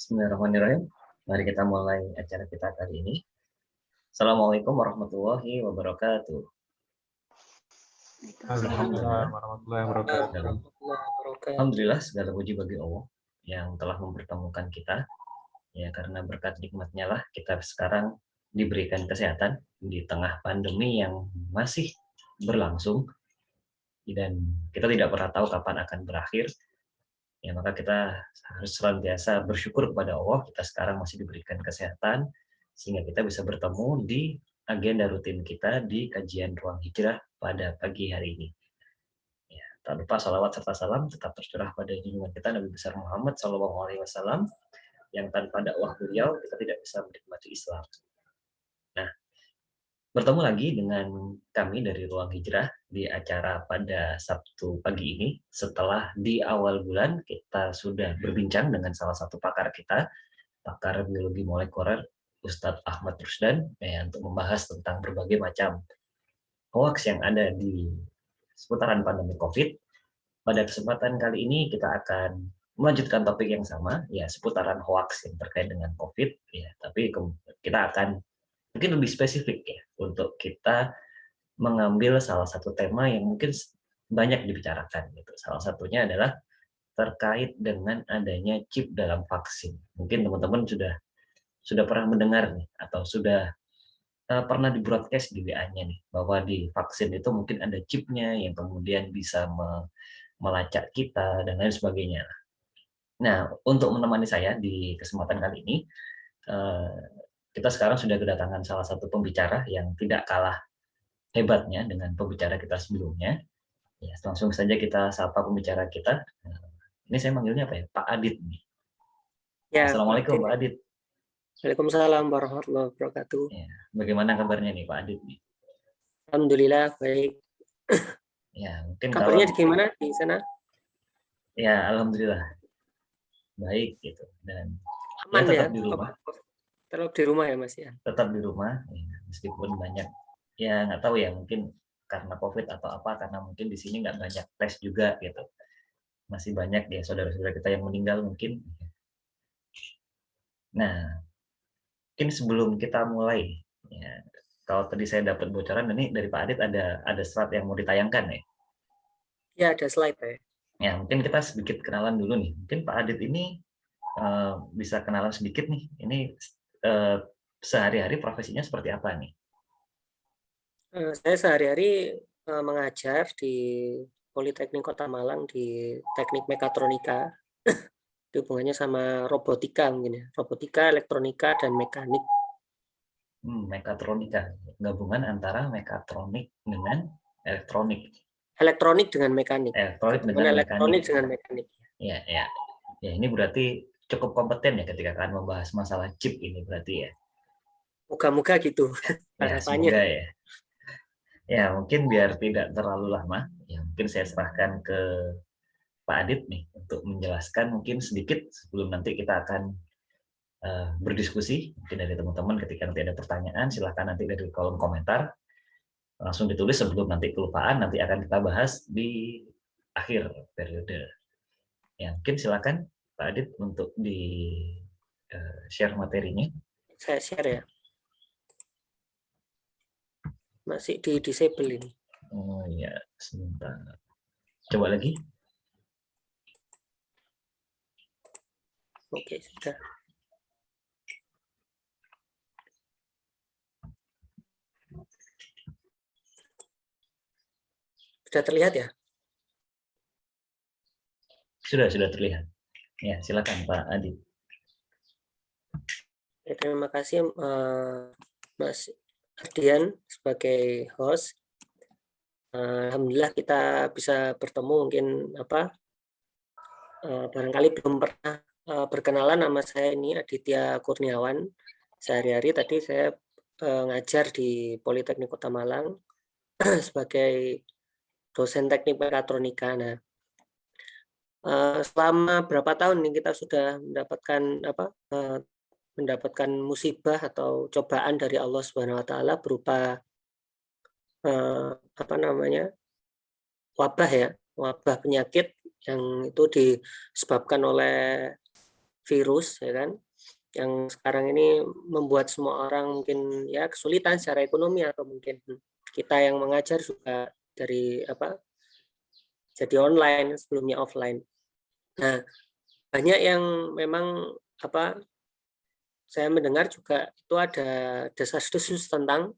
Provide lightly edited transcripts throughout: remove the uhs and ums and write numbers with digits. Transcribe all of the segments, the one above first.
Bismillahirrahmanirrahim. Mari kita mulai acara kita kali ini. Assalamualaikum warahmatullahi wabarakatuh. Waalaikumsalam warahmatullahi wabarakatuh. Alhamdulillah segala puji bagi Allah yang telah mempertemukan kita. Ya, karena berkat nikmatnya lah kita sekarang diberikan kesehatan di tengah pandemi yang masih berlangsung dan kita tidak pernah tahu kapan akan berakhir. Ya, maka kita harus senantiasa bersyukur kepada Allah kita sekarang masih diberikan kesehatan sehingga kita bisa bertemu di agenda rutin kita di kajian Ruang Hijrah pada pagi hari ini. Ya, tak lupa salawat serta salam tetap tercurah pada junjungan kita Nabi besar Muhammad SAW yang tanpa dakwah beliau kita tidak bisa menikmati Islam. Nah, bertemu lagi dengan kami dari Ruang Hijrah di acara pada Sabtu pagi ini. Setelah di awal bulan kita sudah berbincang dengan salah satu pakar kita, pakar biologi molekuler Ustadz Ahmad Rusdan, untuk membahas tentang berbagai macam hoax yang ada di seputaran pandemi COVID. Pada kesempatan kali ini kita akan melanjutkan topik yang sama, ya seputaran hoax yang terkait dengan COVID. Ya, tapi kita akan mungkin lebih spesifik ya untuk kita mengambil salah satu tema yang mungkin banyak dibicarakan gitu. Salah satunya adalah terkait dengan adanya chip dalam vaksin. Mungkin teman-teman sudah pernah mendengar nih atau sudah pernah di broadcast di WA-nya nih bahwa di vaksin itu mungkin ada chipnya yang kemudian bisa melacak kita dan lain sebagainya. Nah, untuk menemani saya di kesempatan kali ini, kita sekarang sudah kedatangan salah satu pembicara yang tidak kalah hebatnya dengan pembicara kita sebelumnya. Ya, langsung saja kita sapa pembicara kita. Ini saya manggilnya apa ya? Pak Adit nih. Ya, Assalamualaikum Pak Adit. Waalaikumsalam warahmatullahi wabarakatuh. Ya, bagaimana kabarnya nih Pak Adit nih? Alhamdulillah baik. Ya, mungkin kabarnya gimana di sana? Ya, alhamdulillah baik gitu dan aman ya, tetap ya? di rumah. Tetap di rumah ya Mas ya? Tetap di rumah ya, meskipun banyak ya nggak tahu ya mungkin karena COVID atau apa, karena mungkin di sini nggak banyak tes juga gitu. Masih banyak ya saudara-saudara kita yang meninggal mungkin. Nah, mungkin sebelum kita mulai, ya, kalau tadi saya dapat bocoran ini dari Pak Adit ada slide yang mau ditayangkan ya? Ya, ada slide ya. Ya, mungkin kita sedikit kenalan dulu nih. Mungkin Pak Adit ini bisa kenalan sedikit nih. Ini sehari-hari profesinya seperti apa nih? Saya sehari-hari mengajar di Politeknik Kota Malang di Teknik Mekatronika. Itu hubungannya sama robotika mungkin ya. Robotika, elektronika, dan mekanik. Mekatronika, gabungan antara mekatronik dengan elektronik. Elektronik dengan mekanik. Elektronik dengan elektronik mekanik. dengan mekanik. Ya. Ya, ini berarti cukup kompeten ya ketika akan membahas masalah chip ini berarti ya. Moga-moga gitu. Ya, semoga ya. Ya, mungkin biar tidak terlalu lama, ya mungkin saya serahkan ke Pak Adit nih untuk menjelaskan mungkin sedikit sebelum nanti kita akan berdiskusi. Mungkin dari teman-teman ketika nanti ada pertanyaan, silahkan nanti dari kolom komentar langsung ditulis sebelum nanti kelupaan, nanti akan kita bahas di akhir periode. Ya, mungkin silakan Pak Adit untuk di share materinya. Saya share ya. Masih di disable ini. Oh iya, sebentar. Coba lagi. Oke, sudah. Sudah terlihat ya? Sudah terlihat. Ya, silakan Pak Adit. Ya, terima kasih Mas Ardian sebagai host. Alhamdulillah kita bisa bertemu mungkin barangkali belum pernah berkenalan. Nama saya ini Aditya Kurniawan. Sehari-hari tadi saya ngajar di Politeknik Kota Malang sebagai dosen teknik mekatronika. Nah, selama berapa tahun ini kita sudah mendapatkan musibah atau cobaan dari Allah Subhanahu wa taala berupa wabah penyakit yang itu disebabkan oleh virus, ya kan, yang sekarang ini membuat semua orang mungkin ya kesulitan secara ekonomi, atau mungkin kita yang mengajar juga dari jadi online, sebelumnya offline. Nah, banyak yang memang saya mendengar juga itu ada desas-desus tentang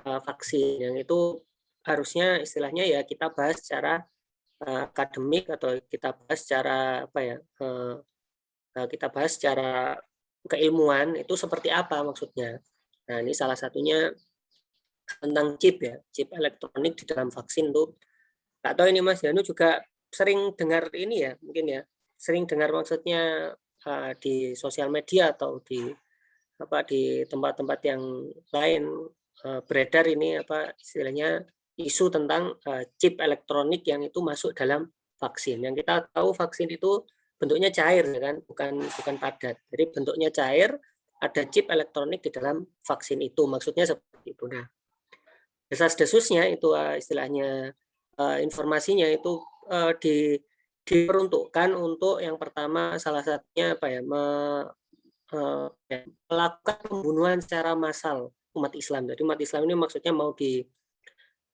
vaksin, yang itu harusnya istilahnya ya kita bahas secara akademik, atau kita bahas secara kita bahas secara keilmuan itu seperti apa maksudnya. Nah, ini salah satunya tentang chip ya, chip elektronik di dalam vaksin tuh. Nggak tahu ini Mas Yanu juga sering dengar ini ya, mungkin ya, sering dengar maksudnya di sosial media atau di tempat-tempat yang lain beredar ini istilahnya isu tentang chip elektronik yang itu masuk dalam vaksin. Yang kita tahu vaksin itu bentuknya cair, ya kan, bukan padat. Jadi bentuknya cair, ada chip elektronik di dalam vaksin itu. Maksudnya seperti itu. Nah, desas-desusnya itu istilahnya informasinya itu diperuntukkan untuk yang pertama, salah satunya melakukan pembunuhan secara massal umat Islam. Jadi umat Islam ini maksudnya mau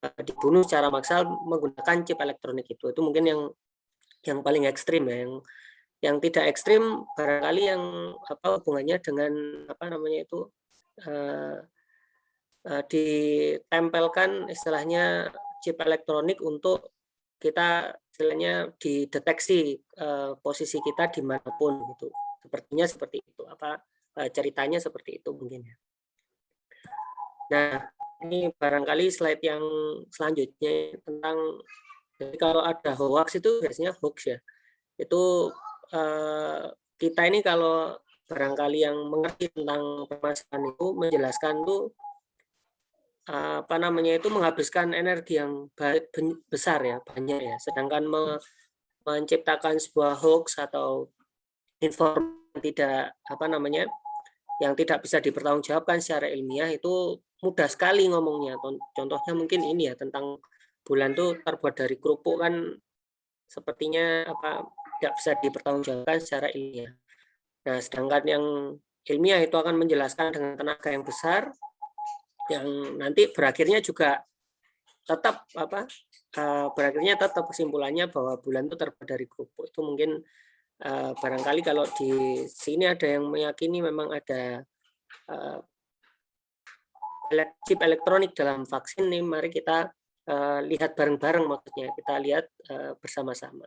dibunuh secara massal menggunakan chip elektronik itu. Itu mungkin yang paling ekstrim ya. Yang tidak ekstrim barangkali yang hubungannya dengan ditempelkan istilahnya chip elektronik untuk kita istilahnya dideteksi posisi kita dimanapun gitu. Sepertinya seperti itu, ceritanya seperti itu mungkin ya. Nah, ini barangkali slide yang selanjutnya tentang, jadi kalau ada hoax itu biasanya hoax ya. Itu kita ini kalau barangkali yang mengerti tentang permasalahan itu menjelaskan tuh itu menghabiskan energi yang besar ya, banyak ya. Sedangkan menciptakan sebuah hoax atau informasi tidak yang tidak bisa dipertanggungjawabkan secara ilmiah itu mudah sekali ngomongnya. Contohnya mungkin ini ya, tentang bulan tuh terbuat dari kerupuk kan, sepertinya tidak bisa dipertanggungjawabkan secara ilmiah. Nah, sedangkan yang ilmiah itu akan menjelaskan dengan tenaga yang besar, yang nanti berakhirnya juga tetap berakhirnya tetap kesimpulannya bahwa bulan itu terbuat dari kerupuk. Itu mungkin barangkali kalau di sini ada yang meyakini memang ada chip elektronik dalam vaksin nih, mari kita lihat bareng-bareng, maksudnya kita lihat bersama-sama.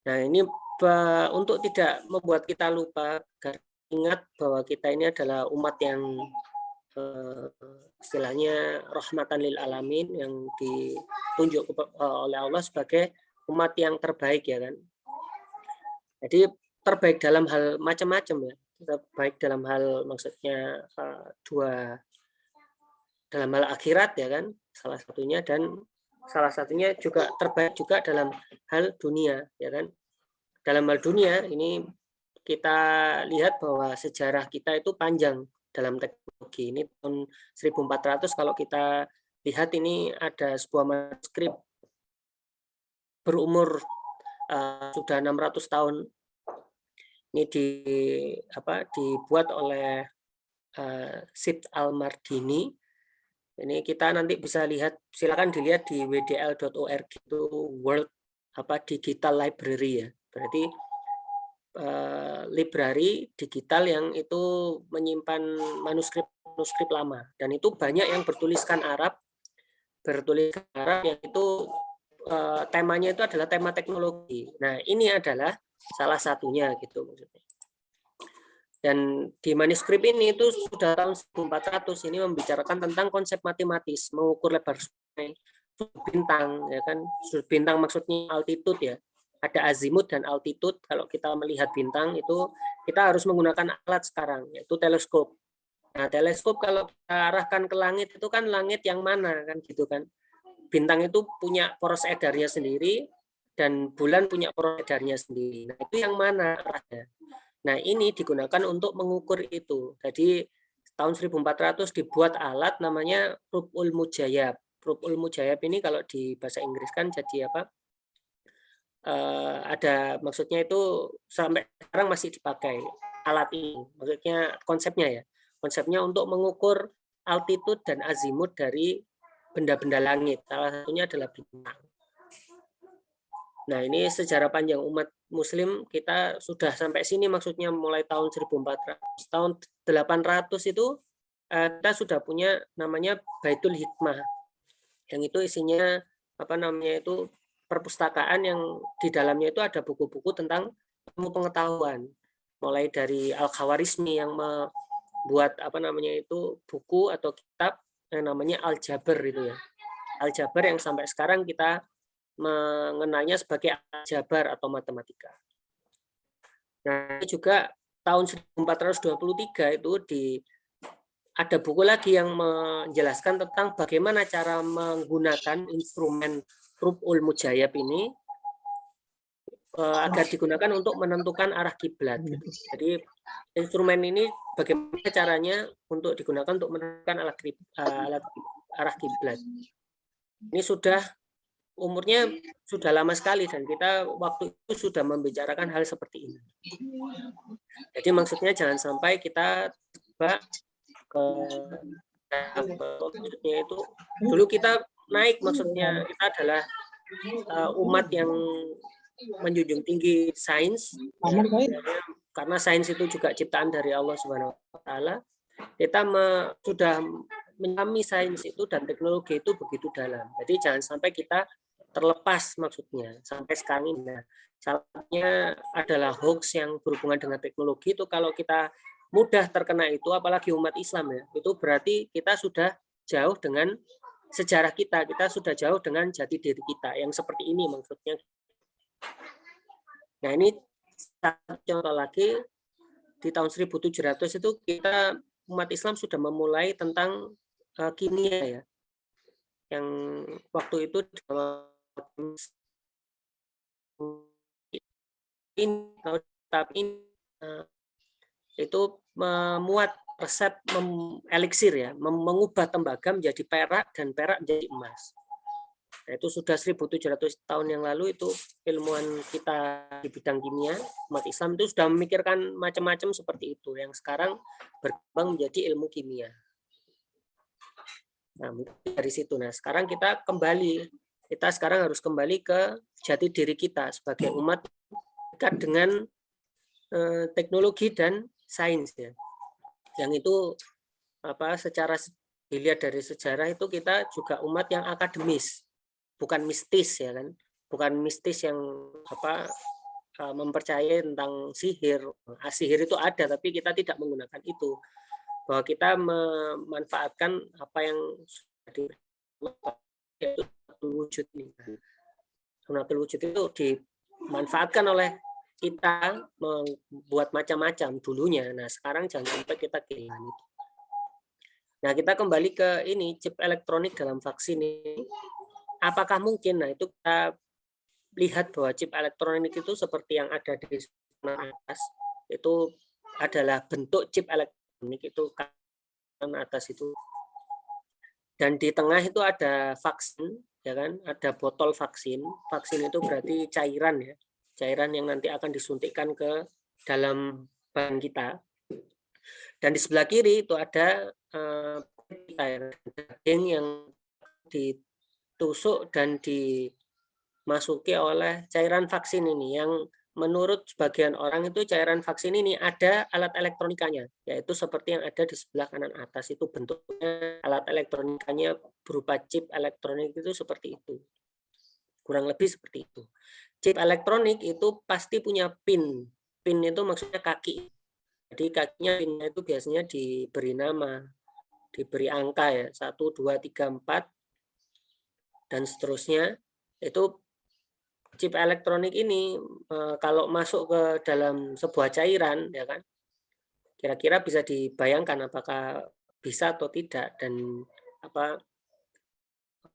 Nah, ini untuk tidak membuat kita lupa, ingat bahwa kita ini adalah umat yang istilahnya rahmatan lil alamin, yang ditunjuk oleh Allah sebagai umat yang terbaik, ya kan. Jadi terbaik dalam hal macam-macam ya. Terbaik dalam hal maksudnya dalam hal akhirat, ya kan, salah satunya, dan salah satunya juga terbaik juga dalam hal dunia, ya kan. Dalam hal dunia ini kita lihat bahwa sejarah kita itu panjang dalam teknologi. Ini tahun 1400 kalau kita lihat, ini ada sebuah manuskrip berumur sudah 600 tahun. Ini dibuat oleh Sibt al-Mardini. Ini kita nanti bisa lihat, silakan dilihat di wdl.org, itu World Digital Library ya. Berarti library digital yang itu menyimpan manuskrip lama, dan itu banyak yang bertuliskan Arab yang itu temanya itu adalah tema teknologi. Nah, ini adalah salah satunya gitu maksudnya. Dan di manuskrip ini itu sudah tahun 1400 ini membicarakan tentang konsep matematis, mengukur lebar sungai, sudut bintang, ya kan. Sudut bintang maksudnya altitude ya. Ada azimut dan altitude. Kalau kita melihat bintang itu kita harus menggunakan alat sekarang, yaitu teleskop. Nah, teleskop kalau kita arahkan ke langit itu kan langit yang mana kan gitu kan. Bintang itu punya poros edarnya sendiri dan bulan punya poros edarnya sendiri. Nah, itu yang mana arahnya? Nah, ini digunakan untuk mengukur itu. Jadi tahun 1400 dibuat alat namanya Rub'ul Mujayab. Rub'ul Mujayab ini kalau di bahasa Inggris kan jadi ada, maksudnya itu sampai sekarang masih dipakai alat ini. Maksudnya konsepnya untuk mengukur altitude dan azimut dari benda-benda langit. Salah satunya adalah bintang. Nah, ini sejarah panjang umat Muslim kita sudah sampai sini, maksudnya mulai tahun 1400, tahun 800 itu kita sudah punya namanya Baitul Hikmah, yang itu isinya itu perpustakaan yang di dalamnya itu ada buku-buku tentang ilmu pengetahuan, mulai dari Al-Khawarizmi yang membuat itu buku atau kitab yang namanya Al-Jabr itu ya. Al-Jabr yang sampai sekarang kita mengenalnya sebagai aljabar atau matematika. Nah, juga tahun 1423 itu ada buku lagi yang menjelaskan tentang bagaimana cara menggunakan instrumen Rub'ul Mujayab ini agar digunakan untuk menentukan arah kiblat. Jadi instrumen ini bagaimana caranya untuk digunakan untuk menentukan arah kiblat. Ini umurnya sudah lama sekali dan kita waktu itu sudah membicarakan hal seperti ini. Jadi maksudnya jangan sampai kita coba maksudnya itu dulu kita naik, maksudnya kita adalah umat yang menjunjung tinggi sains, karena sains itu juga ciptaan dari Allah Subhanahu wa taala. Kita sudah menyelami sains itu dan teknologi itu begitu dalam. Jadi jangan sampai kita terlepas, maksudnya sampai sekarang ini. Nah, salahnya adalah hoax yang berhubungan dengan teknologi itu. Kalau kita mudah terkena itu, apalagi umat Islam ya, itu berarti kita sudah jauh dengan sejarah kita sudah jauh dengan jati diri kita yang seperti ini maksudnya. Nah, ini satu contoh lagi, di tahun 1700 itu kita umat Islam sudah memulai tentang kimia ya, yang waktu itu itu memuat resep eliksir ya, mengubah tembaga menjadi perak dan perak menjadi emas. Nah, itu sudah 1700 tahun yang lalu. Itu ilmuwan kita di bidang kimia, umat Islam itu sudah memikirkan macam-macam seperti itu, yang sekarang berkembang menjadi ilmu kimia. Nah, dari situ. Nah, sekarang kita sekarang harus kembali ke jati diri kita sebagai umat dekat dengan teknologi dan sains ya. Yang itu secara dilihat dari sejarah itu kita juga umat yang akademis, bukan mistis ya kan, bukan mistis yang mempercayai tentang sihir. Sihir itu ada, tapi kita tidak menggunakan itu. Bahwa kita memanfaatkan apa yang sudah yaitu wujud ini. Sunatul wujud itu dimanfaatkan oleh kita membuat macam-macam dulunya. Nah, sekarang jangan sampai kita kehilangan itu. Nah, kita kembali ke ini, chip elektronik dalam vaksin ini. Apakah mungkin? Nah, itu kita lihat bahwa chip elektronik itu seperti yang ada di atas, itu adalah bentuk chip elektronik itu kan atas itu. Dan di tengah itu ada vaksin, ya kan? Ada botol vaksin. Vaksin itu berarti cairan ya. Cairan yang nanti akan disuntikkan ke dalam badan kita. Dan di sebelah kiri itu ada daging yang ditusuk dan dimasuki oleh cairan vaksin ini, yang menurut sebagian orang itu cairan vaksin ini ada alat elektronikanya, yaitu seperti yang ada di sebelah kanan atas itu, bentuknya alat elektronikanya berupa chip elektronik itu seperti itu. Kurang lebih seperti itu. Chip elektronik itu pasti punya pin. Pin itu maksudnya kaki. Jadi kakinya pinnya itu biasanya diberi nama, diberi angka ya, 1, 2, 3, 4 dan seterusnya. Itu chip elektronik ini kalau masuk ke dalam sebuah cairan ya kan, kira-kira bisa dibayangkan apakah bisa atau tidak, dan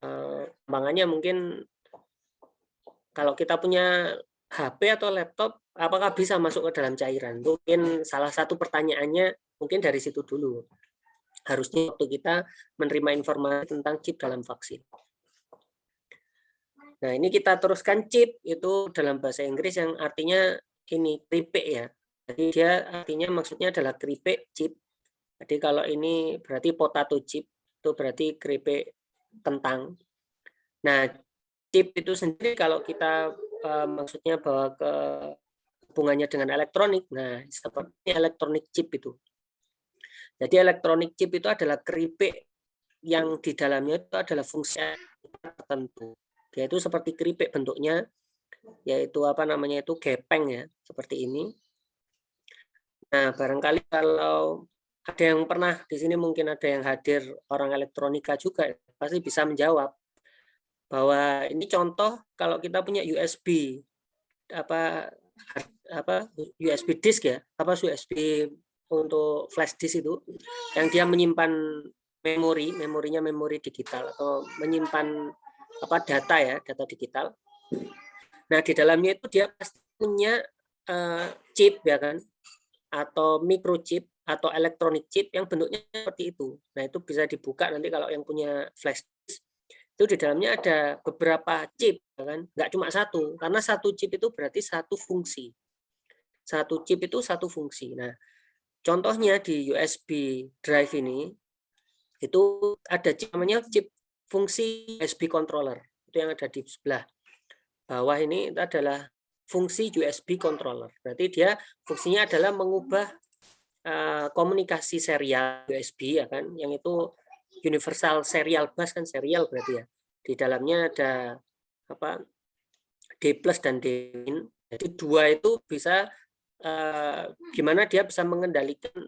kembangannya mungkin kalau kita punya HP atau laptop, apakah bisa masuk ke dalam cairan? Mungkin salah satu pertanyaannya mungkin dari situ dulu. Harusnya waktu kita menerima informasi tentang chip dalam vaksin. Nah, ini kita teruskan chip itu dalam bahasa Inggris yang artinya ini keripik ya. Jadi dia artinya maksudnya adalah keripik chip. Jadi kalau ini berarti potato chip, itu berarti keripik kentang. Nah, chip itu sendiri kalau kita maksudnya bawa ke hubungannya dengan elektronik, nah seperti elektronik chip itu. Jadi elektronik chip itu adalah keripik yang di dalamnya itu adalah fungsi tertentu. Dia itu seperti keripik bentuknya, yaitu apa namanya itu gepeng ya, seperti ini. Nah, barangkali kalau ada yang pernah di sini mungkin ada yang hadir orang elektronika juga, pasti bisa menjawab bahwa ini contoh kalau kita punya USB apa USB disk ya, USB untuk flash disk itu yang dia menyimpan memorinya memori digital atau menyimpan data ya, data digital. Nah, di dalamnya itu dia pasti punya chip ya kan, atau microchip atau elektronik chip yang bentuknya seperti itu. Nah, itu bisa dibuka nanti kalau yang punya flash disk. Itu di dalamnya ada beberapa chip ya kan, nggak cuma satu, karena satu chip itu berarti satu fungsi. Satu chip itu satu fungsi. Nah, contohnya di USB drive ini itu ada chip namanya chip fungsi USB controller. Itu yang ada di sebelah bawah ini itu adalah fungsi USB controller. Berarti dia fungsinya adalah mengubah komunikasi serial USB ya kan, yang itu universal serial bus kan, serial berarti ya. Di dalamnya ada D+ dan D-. Jadi dua itu bisa gimana dia bisa mengendalikan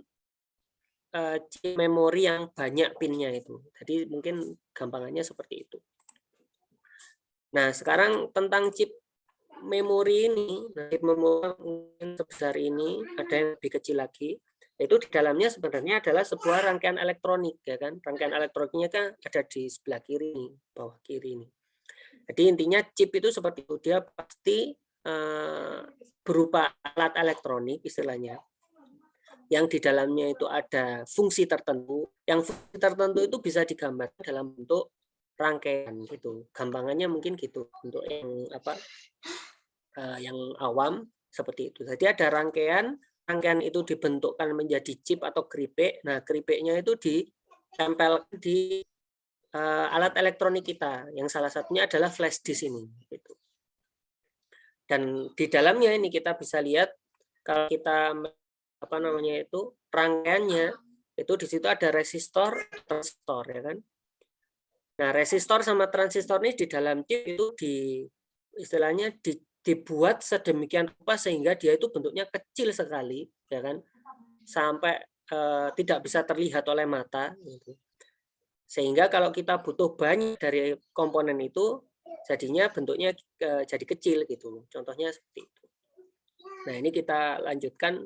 memori yang banyak pinnya itu. Jadi mungkin gampangannya seperti itu. Nah, sekarang tentang chip memori ini, chip memori mungkin sebesar ini, ada yang lebih kecil lagi. Itu di dalamnya sebenarnya adalah sebuah rangkaian elektronik ya kan. Rangkaian elektroniknya kan ada di sebelah kiri ini, bawah kiri ini. Jadi intinya chip itu seperti itu, dia pasti berupa alat elektronik istilahnya, yang di dalamnya itu ada fungsi tertentu, yang fungsi tertentu itu bisa digambarkan dalam bentuk rangkaian gitu. Gampangannya mungkin gitu untuk yang yang awam seperti itu. Jadi ada rangkaian itu dibentukkan menjadi chip atau keripik. Nah, keripiknya itu ditempel di alat elektronik kita, yang salah satunya adalah flash disk ini. Gitu. Dan di dalamnya ini kita bisa lihat kalau kita rangkaiannya itu di situ ada resistor, transistor ya kan. Nah, resistor sama transistor ini di dalam chip itu istilahnya dibuat sedemikian rupa sehingga dia itu bentuknya kecil sekali ya kan, sampai tidak bisa terlihat oleh mata gitu. Sehingga kalau kita butuh banyak dari komponen itu jadinya bentuknya jadi kecil gitu. Contohnya seperti itu. Nah, ini kita lanjutkan.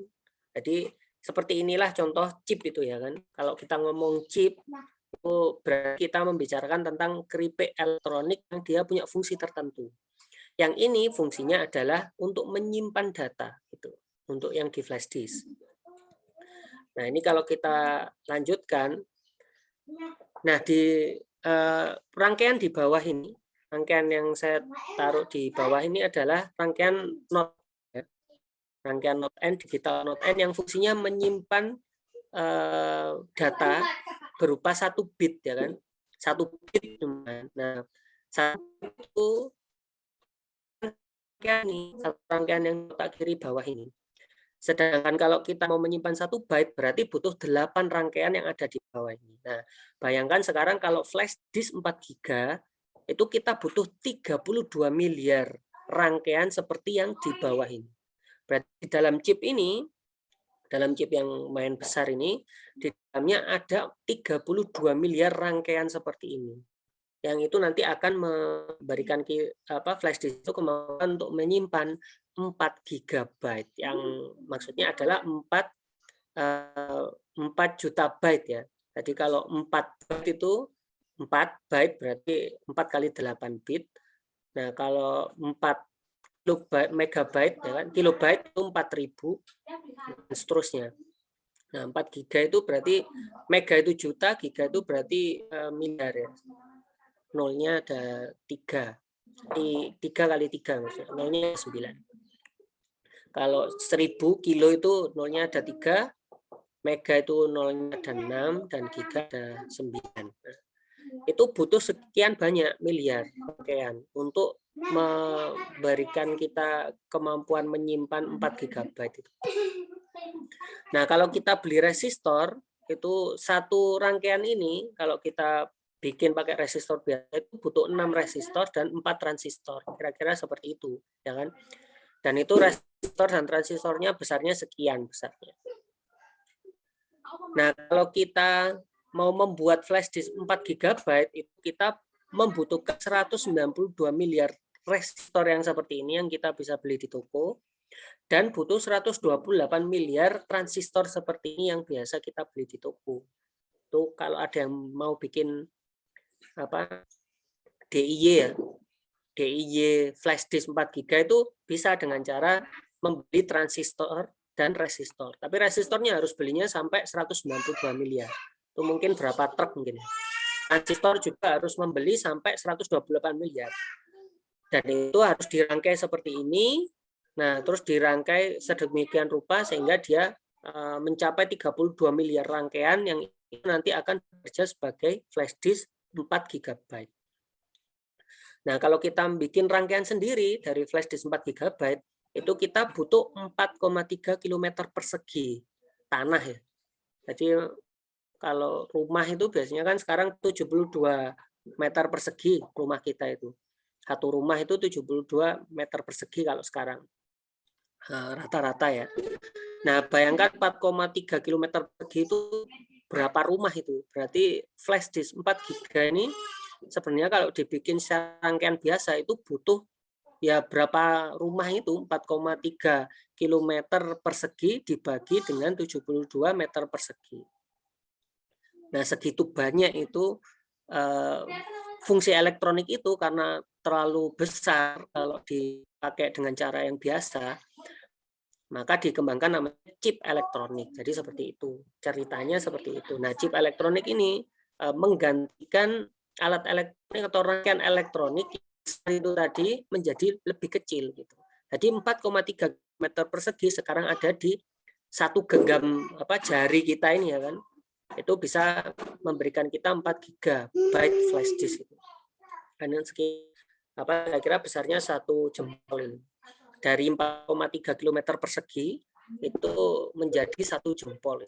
Jadi seperti inilah contoh chip itu ya kan. Kalau kita ngomong chip itu berarti kita membicarakan tentang keripik elektronik yang dia punya fungsi tertentu. Yang ini fungsinya adalah untuk menyimpan data gitu, untuk yang di flash disk. Nah, ini kalau kita lanjutkan. Nah, di rangkaian di bawah ini, rangkaian yang saya taruh di bawah ini adalah rangkaian not ya. Rangkaian not n, digital not n yang fungsinya menyimpan data berupa 1 bit ya kan. 1 bit. Nah, satu rangkaian yang letak kiri bawah ini. Sedangkan kalau kita mau menyimpan 1 byte berarti butuh 8 rangkaian yang ada di bawah ini. Nah, bayangkan sekarang kalau flash disk 4 GB itu kita butuh 32 miliar rangkaian seperti yang di bawah ini. Berarti dalam chip ini, dalam chip yang main besar ini, di dalamnya ada 32 miliar rangkaian seperti ini. Yang itu nanti akan memberikan flash disk itu kemampuan untuk menyimpan 4 GB, yang maksudnya adalah 4 juta byte ya. Jadi kalau 4 byte itu 4 byte berarti 4 kali 8 bit. Nah, kalau 4 megabyte ya kan, kilobyte itu 4000 dan seterusnya. Nah, 4 giga itu berarti mega itu juta, giga itu berarti miliar ya. Nolnya ada 3. di 3 kali 3 maksudnya, nolnya 9. Kalau 1000 kilo itu nolnya ada 3, mega itu nolnya ada 6, dan giga ada 9. Nah, itu butuh sekian banyak miliar rangkaian untuk memberikan kita kemampuan menyimpan 4 GB itu. Nah, kalau kita beli resistor, itu satu rangkaian ini, kalau kita bikin pakai resistor biasa, itu butuh 6 resistor dan 4 transistor. Kira-kira seperti itu, ya kan? Dan itu resistor dan transistornya besarnya sekian besarnya. Nah, kalau kita mau membuat flash disk 4 GB, itu kita membutuhkan 192 miliar resistor yang seperti ini yang kita bisa beli di toko, dan butuh 128 miliar transistor seperti ini yang biasa kita beli di toko. Itu kalau ada yang mau bikin apa DIY ya, DIY flash disk 4 GB itu bisa dengan cara membeli transistor dan resistor. Tapi resistornya harus belinya sampai 192 miliar. Itu mungkin berapa truk mungkin. Transistor juga harus membeli sampai 128 miliar. Dan itu harus dirangkai seperti ini. Nah, terus dirangkai sedemikian rupa sehingga dia mencapai 32 miliar rangkaian yang nanti akan bekerja sebagai flash disk 4 GB. Nah, kalau kita bikin rangkaian sendiri dari flash disk 4 GB, itu kita butuh 4,3 km persegi tanah ya. Jadi kalau rumah itu biasanya kan sekarang 72 meter persegi rumah kita itu. Satu rumah itu 72 meter persegi kalau sekarang. Rata-rata ya. Nah, bayangkan 4,3 km persegi itu berapa rumah itu? Berarti flash disk 4 GB ini sebenarnya kalau dibikin rangkaian biasa itu butuh ya berapa rumah itu, 4,3 km persegi dibagi dengan 72 meter persegi. Nah, segitu banyak itu fungsi elektronik itu karena terlalu besar kalau dipakai dengan cara yang biasa, maka dikembangkan namanya chip elektronik. Jadi seperti itu. Ceritanya seperti itu. Nah, chip elektronik ini menggantikan alat elektronik atau rangkaian elektronik itu tadi menjadi lebih kecil gitu. Jadi 4,3 meter persegi sekarang ada di satu genggam jari kita ini ya kan. Itu bisa memberikan kita 4 GB flash disk itu. Dan kira-kira besarnya satu jempol ini. Dari 4,3 km persegi itu menjadi satu jempol.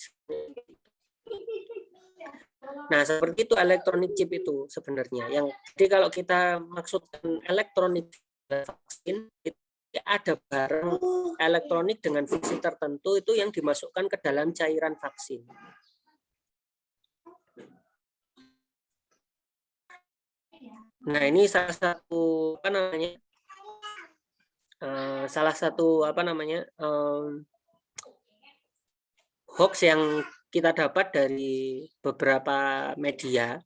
Nah, seperti itu elektronik chip itu sebenarnya. Jadi kalau kita maksudkan elektronik vaksin, itu ada barang elektronik dengan fungsi tertentu itu yang dimasukkan ke dalam cairan vaksin. Nah, ini salah satu hoax yang kita dapat dari beberapa media.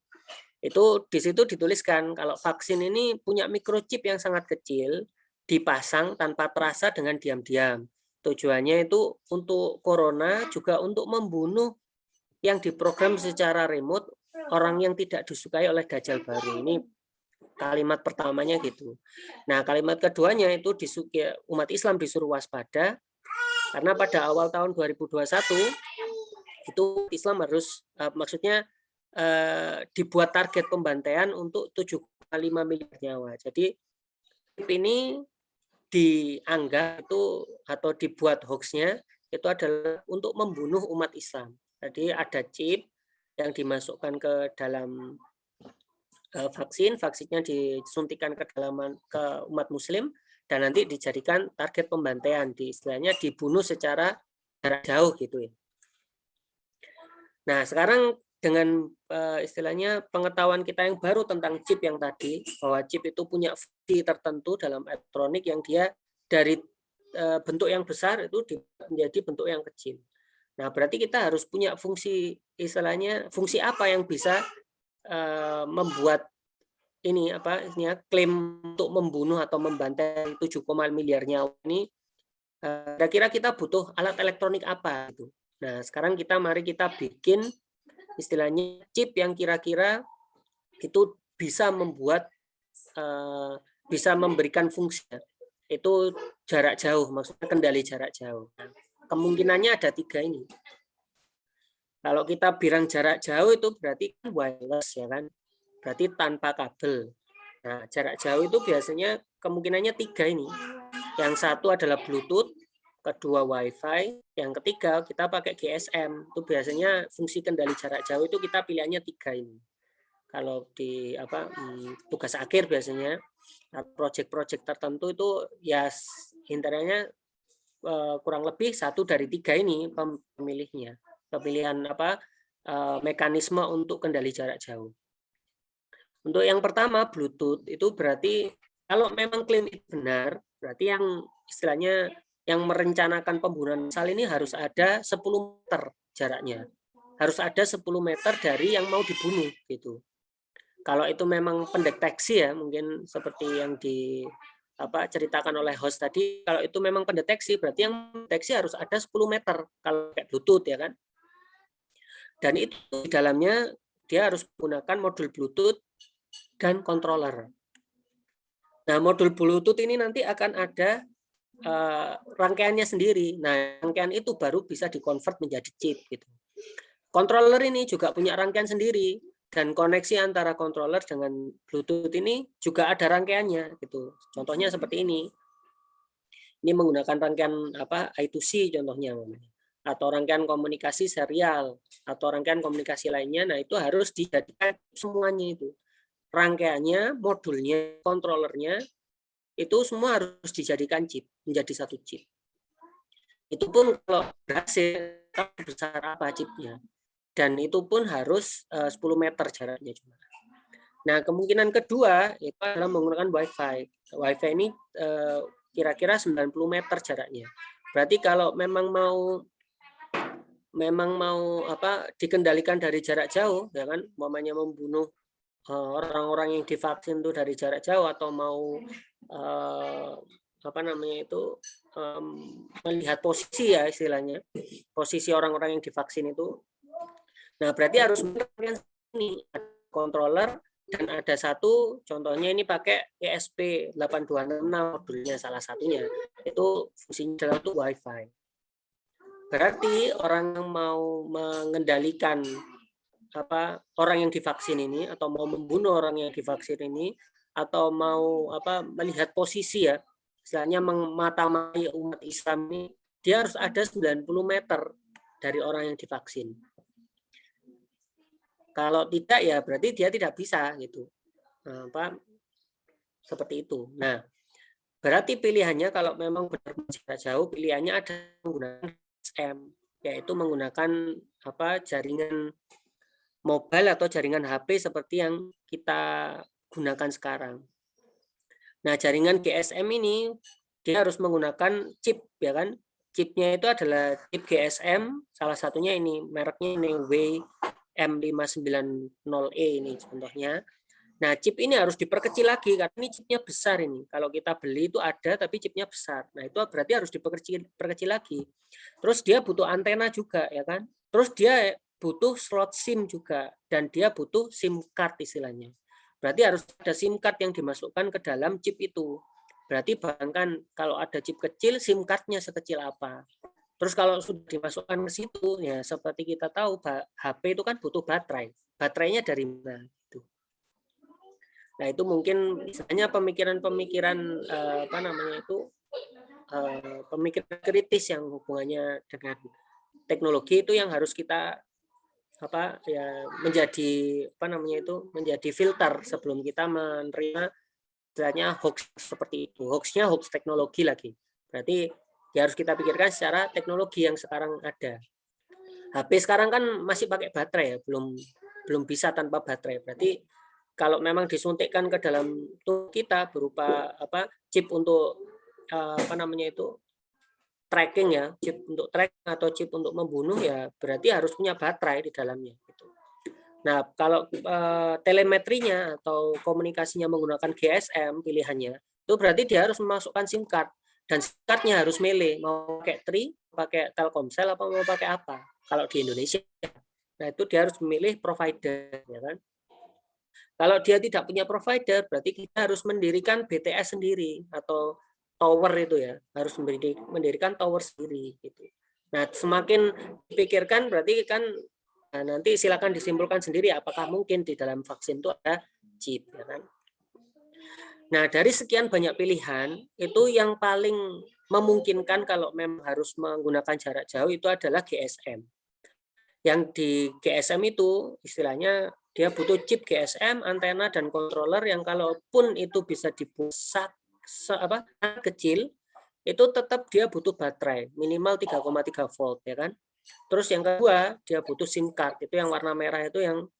Itu di situ dituliskan kalau vaksin ini punya microchip yang sangat kecil, dipasang tanpa terasa dengan diam-diam. Tujuannya itu untuk corona, juga untuk membunuh yang diprogram secara remote orang yang tidak disukai oleh Dajjal baru. Ini kalimat pertamanya gitu. Nah, kalimat keduanya itu umat Islam disuruh waspada karena pada awal tahun 2021 itu Islam harus dibuat target pembantaian untuk 7,5 miliar nyawa. Jadi ini dianggap itu atau dibuat hoaxnya itu adalah untuk membunuh umat Islam. Jadi ada chip yang dimasukkan ke dalam vaksin, vaksinnya disuntikan ke umat Muslim dan nanti dijadikan target pembantaian, istilahnya dibunuh secara jarak jauh gitu ya. Nah, sekarang dengan istilahnya pengetahuan kita yang baru tentang chip yang tadi, bahwa chip itu punya fungsi tertentu dalam elektronik yang dia dari bentuk yang besar itu menjadi bentuk yang kecil. Nah, berarti kita harus punya fungsi, istilahnya fungsi apa yang bisa membuat ini klaim untuk membunuh atau membantai 7, miliar nyawa ini. Kira-kira kita butuh alat elektronik apa itu? Nah, sekarang mari kita bikin istilahnya chip yang kira-kira itu bisa membuat bisa memberikan fungsi itu jarak jauh, maksudnya kendali jarak jauh. Nah, kemungkinannya ada 3 ini. Kalau kita bilang jarak jauh itu berarti kan wireless ya kan, berarti tanpa kabel. Nah, jarak jauh itu biasanya kemungkinannya 3 ini. Yang satu adalah Bluetooth, kedua Wi-Fi, yang ketiga kita pakai GSM. Itu biasanya fungsi kendali jarak jauh itu kita pilihannya 3 ini. Kalau di tugas akhir biasanya proyek-proyek tertentu itu ya intinya kurang lebih 1 dari 3 ini pemilihnya. Pemilihan mekanisme untuk kendali jarak jauh. Untuk yang pertama Bluetooth itu berarti kalau memang klaim itu benar, berarti yang istilahnya yang merencanakan pembunuhan massal ini harus ada 10 meter jaraknya. Harus ada 10 meter dari yang mau dibunuh gitu. Kalau itu memang pendeteksi ya, mungkin seperti yang ceritakan oleh host tadi, kalau itu memang pendeteksi, berarti yang pendeteksi harus ada 10 meter kalau kayak Bluetooth ya kan. Dan itu di dalamnya dia harus menggunakan modul Bluetooth dan controller. Nah, modul Bluetooth ini nanti akan ada rangkaiannya sendiri. Nah, rangkaian itu baru bisa dikonvert menjadi chip gitu. Controller ini juga punya rangkaian sendiri dan koneksi antara controller dengan Bluetooth ini juga ada rangkaiannya gitu. Contohnya seperti ini. Ini menggunakan rangkaian I2C contohnya atau rangkaian komunikasi serial atau rangkaian komunikasi lainnya. Nah, itu harus dijadikan semuanya itu. Rangkaiannya, modulnya, controllernya itu semua harus dijadikan chip, menjadi satu chip. Itu pun kalau berhasil besar apa chipnya. Dan itu pun harus 10 meter jaraknya juga. Nah, kemungkinan kedua itu adalah menggunakan Wi-Fi. Wi-Fi ini kira-kira 90 meter jaraknya. Berarti kalau memang mau dikendalikan dari jarak jauh, ya kan, umpamanya membunuh orang-orang yang divaksin itu dari jarak jauh atau mau melihat posisi ya istilahnya, posisi orang-orang yang divaksin itu. Nah, berarti harus ini controller dan ada satu contohnya ini pakai ESP8266 modulnya salah satunya. Itu fungsinya adalah untuk Wi-Fi. Berarti orang yang mau mengendalikan orang yang divaksin ini atau mau membunuh orang yang divaksin ini atau mau melihat posisi ya, istilahnya mata-matai umat Islam ini, dia harus ada 90 meter dari orang yang divaksin. Kalau tidak ya berarti dia tidak bisa gitu. Seperti itu. Nah, berarti pilihannya kalau memang benar jarak jauh, pilihannya ada menggunakan GSM, yaitu menggunakan jaringan mobile atau jaringan HP seperti yang kita gunakan sekarang. Nah, jaringan GSM ini dia harus menggunakan chip ya kan. Chipnya itu adalah chip GSM, salah satunya ini mereknya ini WM590E ini contohnya. Nah, chip ini harus diperkecil lagi karena ini chipnya besar ini. Kalau kita beli itu ada tapi chipnya besar. Nah, itu berarti harus diperkecil lagi. Terus dia butuh antena juga ya kan. Terus dia butuh slot SIM juga dan dia butuh SIM card istilahnya. Berarti harus ada SIM card yang dimasukkan ke dalam chip itu. Berarti bayangkan kalau ada chip kecil, SIM card-nya sekecil apa. Terus kalau sudah dimasukkan ke situ, ya seperti kita tahu HP itu kan butuh baterai. Baterainya dari mana? Nah, itu mungkin misalnya pemikiran-pemikiran pemikiran kritis yang hubungannya dengan teknologi itu yang harus kita menjadi filter sebelum kita menerima istilahnya hoax seperti itu. Hoaxnya hoax teknologi lagi. Berarti ya harus kita pikirkan secara teknologi yang sekarang ada. HP sekarang kan masih pakai baterai ya, belum bisa tanpa baterai. Berarti kalau memang disuntikkan ke dalam tubuh kita berupa chip untuk tracking ya, chip untuk tracking atau chip untuk membunuh ya, berarti harus punya baterai di dalamnya gitu. Nah, kalau telemetrinya atau komunikasinya menggunakan GSM pilihannya, itu berarti dia harus memasukkan SIM card dan SIM card-nya harus milih mau pakai Tri, pakai Telkomsel apa mau pakai apa. Kalau di Indonesia, nah itu dia harus memilih provider ya kan. Kalau dia tidak punya provider, berarti kita harus mendirikan BTS sendiri atau tower itu ya, harus mendirikan tower sendiri gitu. Nah, semakin dipikirkan berarti kan nanti silakan disimpulkan sendiri apakah mungkin di dalam vaksin itu ada chip ya kan. Nah, dari sekian banyak pilihan, itu yang paling memungkinkan kalau memang harus menggunakan jarak jauh itu adalah GSM. Yang di GSM itu istilahnya dia butuh chip GSM, antena dan controller yang kalaupun itu bisa dibuat kecil, itu tetap dia butuh baterai minimal 3,3 volt ya kan. Terus yang kedua dia butuh SIM card, itu yang warna merah itu yang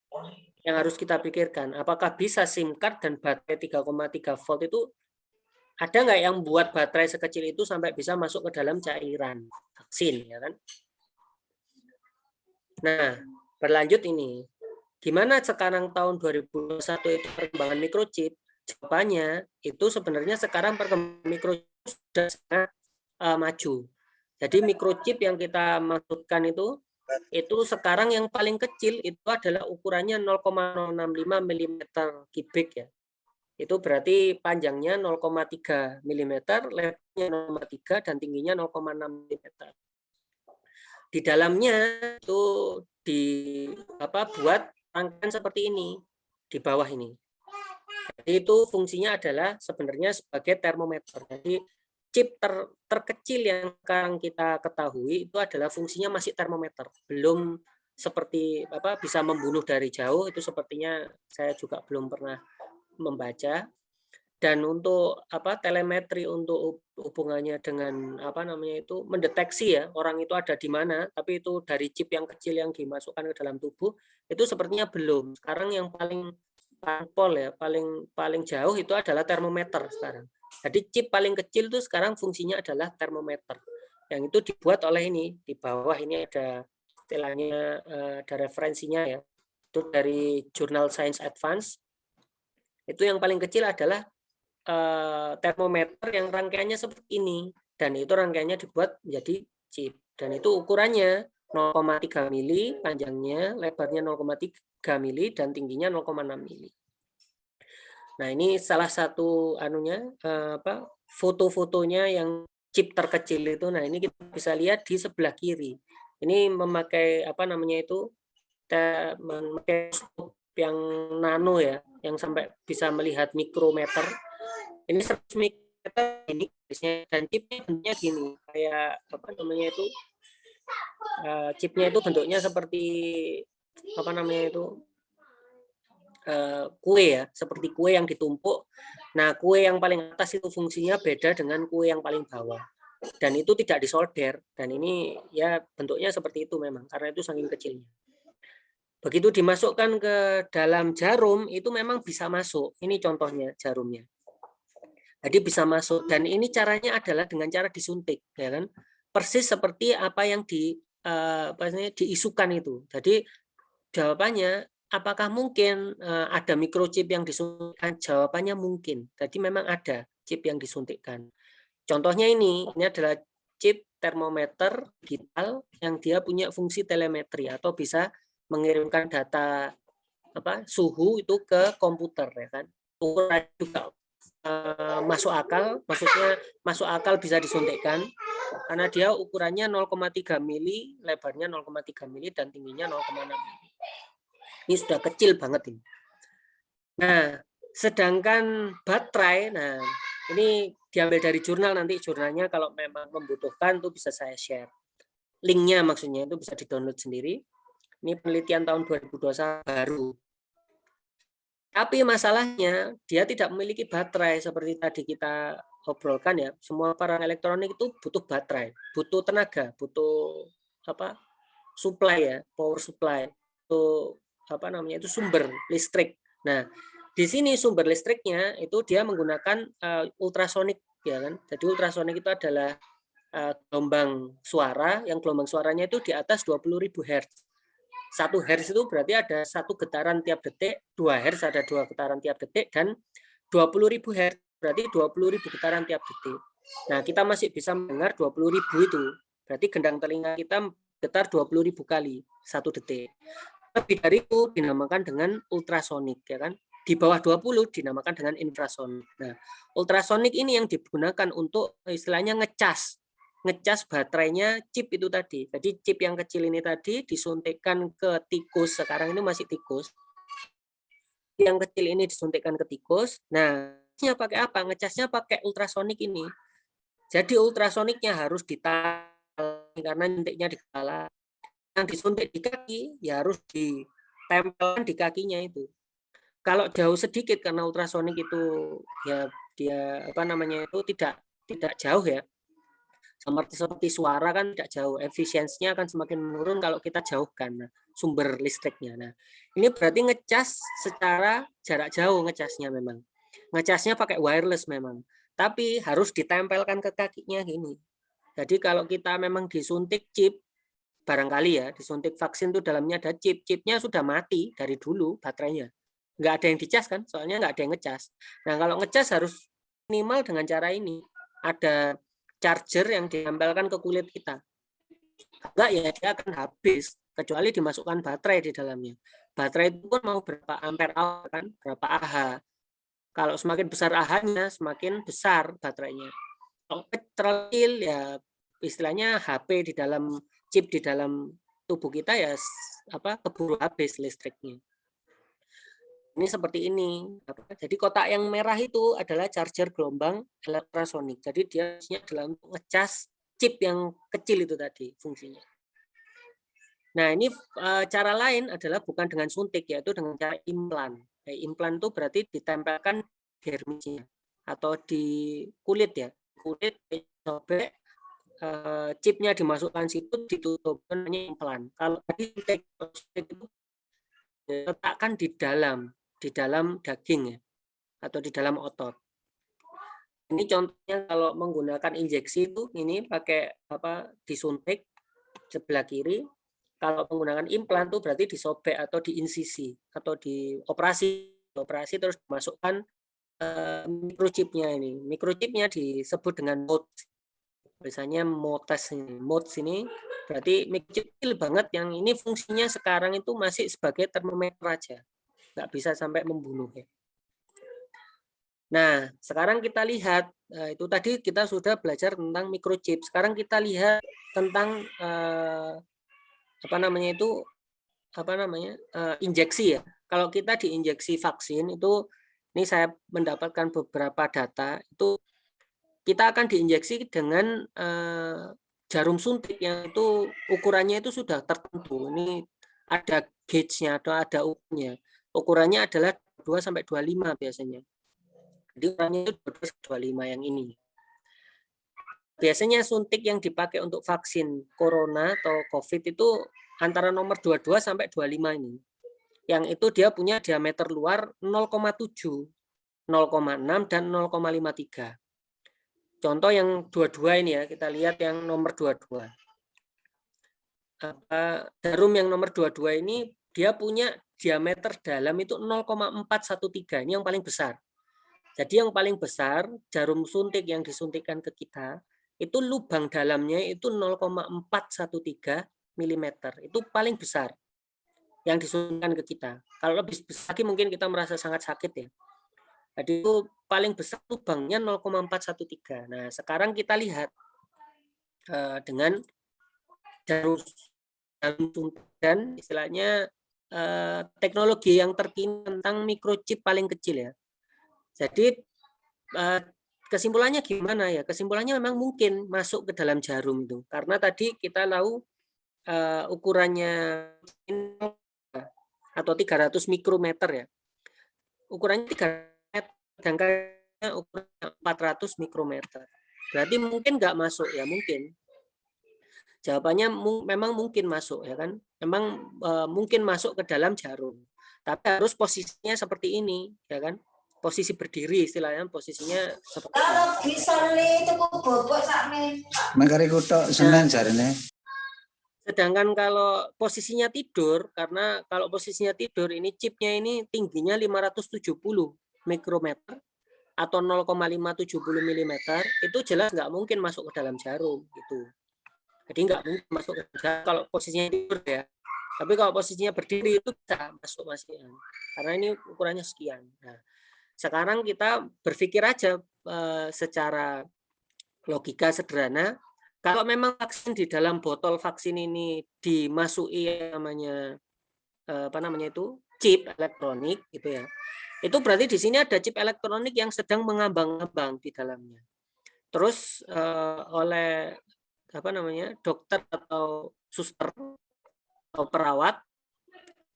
harus kita pikirkan. Apakah bisa SIM card dan baterai 3,3 volt itu ada nggak yang buat baterai sekecil itu sampai bisa masuk ke dalam cairan vaksin ya kan? Nah, berlanjut ini. Gimana sekarang tahun 2021 itu perkembangan microchip? Jawabannya itu sebenarnya sekarang perkembangan microchip sudah sangat maju. Jadi microchip yang kita maksudkan itu sekarang yang paling kecil itu adalah ukurannya 0,065 mm kubik ya. Itu berarti panjangnya 0,3 mm, lebarnya 0,3 dan tingginya 0,6 mm. Di dalamnya itu buat rangkaian seperti ini di bawah ini. Jadi itu fungsinya adalah sebenarnya sebagai termometer. Jadi chip terkecil yang sekarang kita ketahui itu adalah fungsinya masih termometer, belum seperti bisa membunuh dari jauh, itu sepertinya saya juga belum pernah membaca. Dan untuk telemetri untuk hubungannya dengan mendeteksi ya orang itu ada di mana, tapi itu dari chip yang kecil yang dimasukkan ke dalam tubuh itu sepertinya belum. Sekarang yang paling jauh itu adalah termometer sekarang. Jadi chip paling kecil itu sekarang fungsinya adalah termometer. Yang itu dibuat oleh ini di bawah ini ada istilahnya ada referensinya ya. Itu dari jurnal Science Advance. Itu yang paling kecil adalah termometer yang rangkaiannya seperti ini, dan itu rangkaiannya dibuat menjadi chip, dan itu ukurannya 0,3 mili panjangnya, lebarnya 0,3 mili dan tingginya 0,6 mili. Nah, ini salah satu foto-fotonya yang chip terkecil itu. Nah, ini kita bisa lihat di sebelah kiri. Ini memakai memakai yang nano ya, yang sampai bisa melihat mikrometer. Ini 100 mikrometer ini dan chipnya bentuknya gini, kayak chipnya itu bentuknya seperti kue ya, seperti kue yang ditumpuk. Nah, kue yang paling atas itu fungsinya beda dengan kue yang paling bawah, dan itu tidak disolder, dan ini ya bentuknya seperti itu memang karena itu saking kecilnya. Begitu dimasukkan ke dalam jarum itu memang bisa masuk. Ini contohnya jarumnya. Jadi bisa masuk, dan ini caranya adalah dengan cara disuntik, ya kan? Persis seperti apa yang diisukan itu. Jadi jawabannya, apakah mungkin ada microchip yang disuntikkan? Jawabannya mungkin. Jadi memang ada chip yang disuntikkan. Contohnya ini adalah chip termometer digital yang dia punya fungsi telemetri atau bisa mengirimkan data suhu itu ke komputer, ya kan? Ukuran juga masuk akal, maksudnya masuk akal bisa disuntikkan karena dia ukurannya 0,3 mili, lebarnya 0,3 mili dan tingginya 0,6 mili. Ini sudah kecil banget ini. Nah, sedangkan baterai, nah ini diambil dari jurnal, nanti jurnalnya kalau memang membutuhkan tuh bisa saya share. Linknya maksudnya itu bisa di-download sendiri. Ini penelitian tahun 2021 baru. Tapi masalahnya dia tidak memiliki baterai seperti tadi kita obrolkan ya. Semua barang elektronik itu butuh baterai, butuh tenaga, butuh supply ya, power supply, itu itu sumber listrik. Nah, di sini sumber listriknya itu dia menggunakan ultrasonik ya kan. Jadi ultrasonik itu adalah gelombang suara yang gelombang suaranya itu di atas 20.000 Hz. 1 Hz itu berarti ada 1 getaran tiap detik, 2 Hz ada 2 getaran tiap detik, dan 20.000 Hz berarti 20.000 getaran tiap detik. Nah, kita masih bisa mendengar 20.000 itu. Berarti gendang telinga kita getar 20.000 kali 1 detik. Lebih dari itu dinamakan dengan ultrasonik, ya kan? di bawah 20 dinamakan dengan infrasonik. Nah, ultrasonik ini yang digunakan untuk istilahnya ngecas baterainya chip itu tadi. Jadi chip yang kecil ini tadi disuntikkan ke tikus, sekarang ini masih tikus. Yang kecil ini disuntikkan ke tikus. Nah, ngecasnya pakai apa? Ngecasnya pakai ultrasonik ini. Jadi ultrasoniknya harus ditahan karena nyuntiknya di kepala. Yang disuntik di kaki ya harus ditempelkan di kakinya itu. Kalau jauh sedikit karena ultrasonik itu ya dia apa namanya itu tidak jauh ya. Seperti suara kan tidak jauh, efisiensinya akan semakin menurun kalau kita jauhkan sumber listriknya. Nah, ini berarti ngecas secara jarak jauh ngecasnya memang. Ngecasnya pakai wireless memang, tapi harus ditempelkan ke kakinya gini. Jadi kalau kita memang disuntik chip, barangkali ya disuntik vaksin itu dalamnya ada chip, chipnya sudah mati dari dulu baterainya, nggak ada yang dicas kan, soalnya nggak ada yang ngecas. Nah kalau ngecas harus minimal dengan cara ini, ada charger yang ditempelkan ke kulit kita, enggak ya dia akan habis kecuali dimasukkan baterai di dalamnya. Baterai itu pun mau berapa ampere hour kan, berapa Ah. Kalau semakin besar Ah-nya semakin besar baterainya. Kalau kecil ya istilahnya HP di dalam chip di dalam tubuh kita ya keburu habis listriknya. Ini seperti ini. Jadi kotak yang merah itu adalah charger gelombang ultrasonik. Jadi dia adalah untuk ngecas chip yang kecil itu tadi fungsinya. Nah ini cara lain adalah bukan dengan suntik, yaitu dengan cara implan. Implan itu berarti ditempelkan dermisnya atau di kulit ya. Kulit disobek, chipnya dimasukkan situ, ditutup namanya implan. Kalau tadi suntik itu letakkan di dalam daging ya, atau di dalam otot. Ini contohnya kalau menggunakan injeksi itu ini pakai disuntik sebelah kiri. Kalau menggunakan implan itu berarti disobek atau diinsisi atau dioperasi terus dimasukkan microchipnya ini. Microchipnya disebut dengan modes. Biasanya modes ini berarti microchip kecil banget yang ini fungsinya sekarang itu masih sebagai termometer aja. Nggak bisa sampai membunuh ya. Nah, sekarang kita lihat itu tadi kita sudah belajar tentang microchip. Sekarang kita lihat tentang injeksi ya. Kalau kita diinjeksi vaksin itu, ini saya mendapatkan beberapa data itu kita akan diinjeksi dengan jarum suntik yang itu ukurannya itu sudah tertentu. Ini ada gauge-nya atau ada ukurnya. Ukurannya adalah 2 sampai 25 biasanya. Jadi ukurannya itu 2 sampai 25 yang ini. Biasanya suntik yang dipakai untuk vaksin corona atau COVID itu antara nomor 22 sampai 25 ini. Yang itu dia punya diameter luar 0,7, 0,6 dan 0,53. Contoh yang 22 ini ya, kita lihat yang nomor 22. Jarum yang nomor 22 ini dia punya diameter dalam itu 0,413, ini yang paling besar. Jadi yang paling besar jarum suntik yang disuntikkan ke kita itu lubang dalamnya itu 0,413 mm. Itu paling besar yang disuntikkan ke kita. Kalau lebih besar lagi mungkin kita merasa sangat sakit ya. Jadi itu paling besar lubangnya 0,413. Nah, sekarang kita lihat dengan jarum suntik dan istilahnya teknologi yang terkini tentang microchip paling kecil ya. Jadi kesimpulannya gimana ya? Kesimpulannya memang mungkin masuk ke dalam jarum itu. Karena tadi kita tahu ukurannya atau 300 mikrometer ya. Ukurannya 300 meter, sedangkan ukurannya 400 mikrometer. Berarti mungkin nggak masuk ya, mungkin. Jawabannya memang mungkin masuk ya kan. Memang mungkin masuk ke dalam jarum. Tapi harus posisinya seperti ini ya kan. Posisi berdiri istilahnya, posisinya seperti ini. Sedangkan kalau posisinya tidur, karena kalau posisinya tidur ini chipnya ini tingginya 570 mikrometer atau 0,570 mm, itu jelas nggak mungkin masuk ke dalam jarum gitu. Jadi nggak mungkin masuk ke dalam jarum kalau posisinya tidur ya. Tapi kalau posisinya berdiri itu bisa masuk masih, karena ini ukurannya sekian. Nah, sekarang kita berpikir aja secara logika sederhana, kalau memang vaksin di dalam botol vaksin ini dimasuki namanya apa namanya itu chip elektronik gitu ya. Itu berarti di sini ada chip elektronik yang sedang mengambang-ambang di dalamnya. Terus oleh apa namanya dokter atau suster atau perawat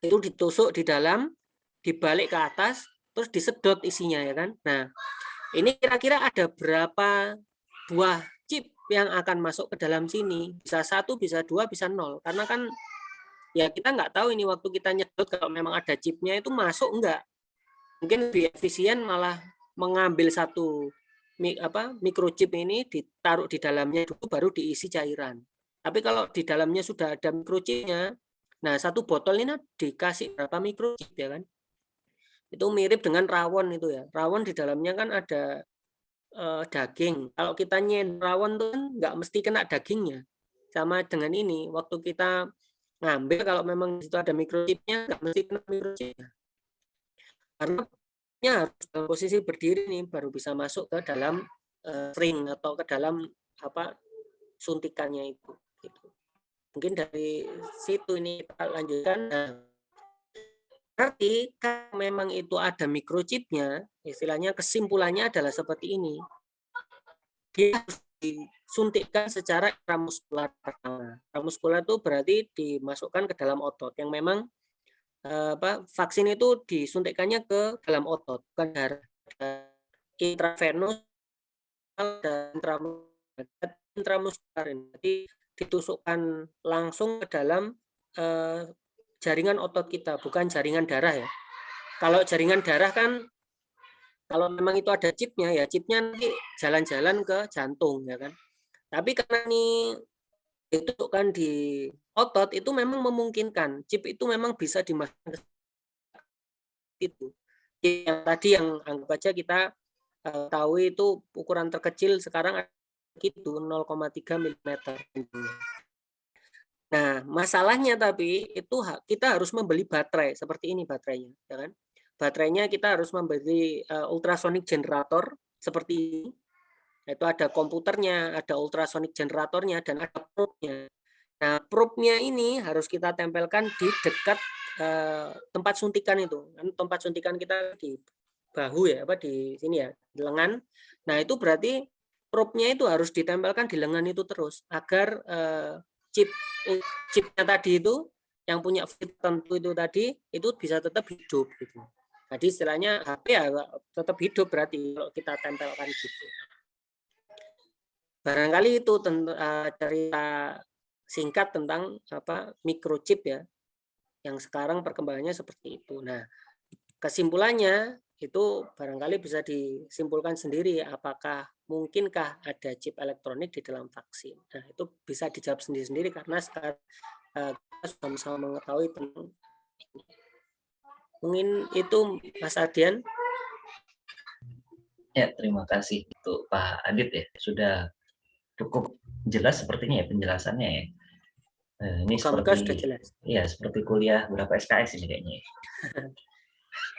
itu ditusuk di dalam, dibalik ke atas, terus disedot isinya ya kan. Nah, ini kira-kira ada berapa buah chip yang akan masuk ke dalam sini? Bisa 1, bisa 2, bisa 0. Karena kan ya kita nggak tahu ini waktu kita nyedot kalau memang ada chipnya itu masuk enggak. Mungkin lebih efisien malah mengambil satu microchip ini ditaruh di dalamnya dulu baru diisi cairan. Tapi kalau di dalamnya sudah ada microchipnya, nah satu botol ini dikasih berapa microchip ya kan? Itu mirip dengan rawon itu ya. Rawon di dalamnya kan ada daging. Kalau kita nyendok rawon tuh kan nggak mesti kena dagingnya. Sama dengan ini, waktu kita ngambil kalau memang di situ ada microchipnya nggak mesti kena microchipnya. Karena harus dalam posisi berdiri nih baru bisa masuk ke dalam ring atau ke dalam apa suntikannya itu. Gitu. Mungkin dari situ ini kita lanjutkan. Nah, berarti kalau memang itu ada microchipnya, istilahnya kesimpulannya adalah seperti ini. Dia harus disuntikkan secara intramuskular pertama. Intramuskular itu berarti dimasukkan ke dalam otot yang memang vaksin itu disuntikannya ke dalam otot, bukan darah. Intravenous dan intramuskular, jadi ditusukkan langsung ke dalam jaringan otot kita, bukan jaringan darah ya. Kalau jaringan darah kan kalau memang itu ada chipnya ya, chipnya nanti jalan-jalan ke jantung ya kan. Tapi karena ini ditusukkan di otot itu memang memungkinkan, chip itu memang bisa dimasukkan itu. Yang tadi yang anggap aja kita tahu itu ukuran terkecil sekarang gitu 0,3 mm. Nah, masalahnya tapi itu kita harus membeli baterai seperti ini baterainya, ya kan? Baterainya kita harus membeli ultrasonic generator seperti ini. Itu ada komputernya, ada ultrasonic generatornya dan ada probe-nya. Nah, probe-nya ini harus kita tempelkan di dekat tempat suntikan itu. Kan tempat suntikan kita di bahu ya, apa di sini ya, di lengan. Nah, itu berarti probe-nya itu harus ditempelkan di lengan itu terus agar chipnya tadi itu yang punya fit tertentu itu tadi itu bisa tetap hidup gitu. Jadi istilahnya HP ya tetap hidup berarti kalau kita tempelkan gitu. Barangkali itu cerita singkat tentang microchip ya, yang sekarang perkembangannya seperti itu. Nah, kesimpulannya itu barangkali bisa disimpulkan sendiri apakah mungkinkah ada chip elektronik di dalam vaksin. Nah, itu bisa dijawab sendiri-sendiri karena sekarang kita sama-sama mengetahui tentang ini. Mungkin itu Mas Ardian. Ya, terima kasih untuk Pak Adit ya, sudah cukup jelas sepertinya ya penjelasannya ya. Ini seperti kuliah berapa SKS ini kayaknya.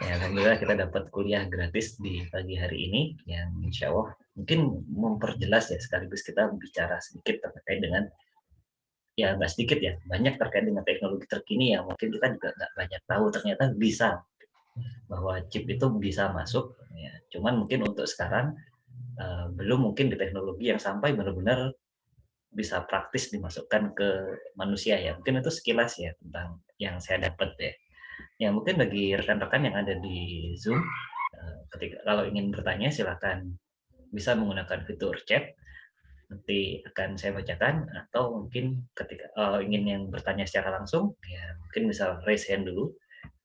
Ya, alhamdulillah kita dapat kuliah gratis di pagi hari ini yang insya Allah mungkin memperjelas ya, sekaligus kita bicara sedikit terkait dengan ya nggak sedikit ya, banyak terkait dengan teknologi terkini yang mungkin kita juga nggak banyak tahu ternyata bisa, bahwa chip itu bisa masuk ya. Cuman mungkin untuk sekarang belum mungkin di teknologi yang sampai benar-benar bisa praktis dimasukkan ke manusia ya. Mungkin itu sekilas ya tentang yang saya dapat ya. Ya mungkin bagi rekan-rekan yang ada di Zoom, ketika kalau ingin bertanya silakan bisa menggunakan fitur chat, nanti akan saya bacakan, atau mungkin ketika ingin yang bertanya secara langsung, ya mungkin bisa raise hand dulu.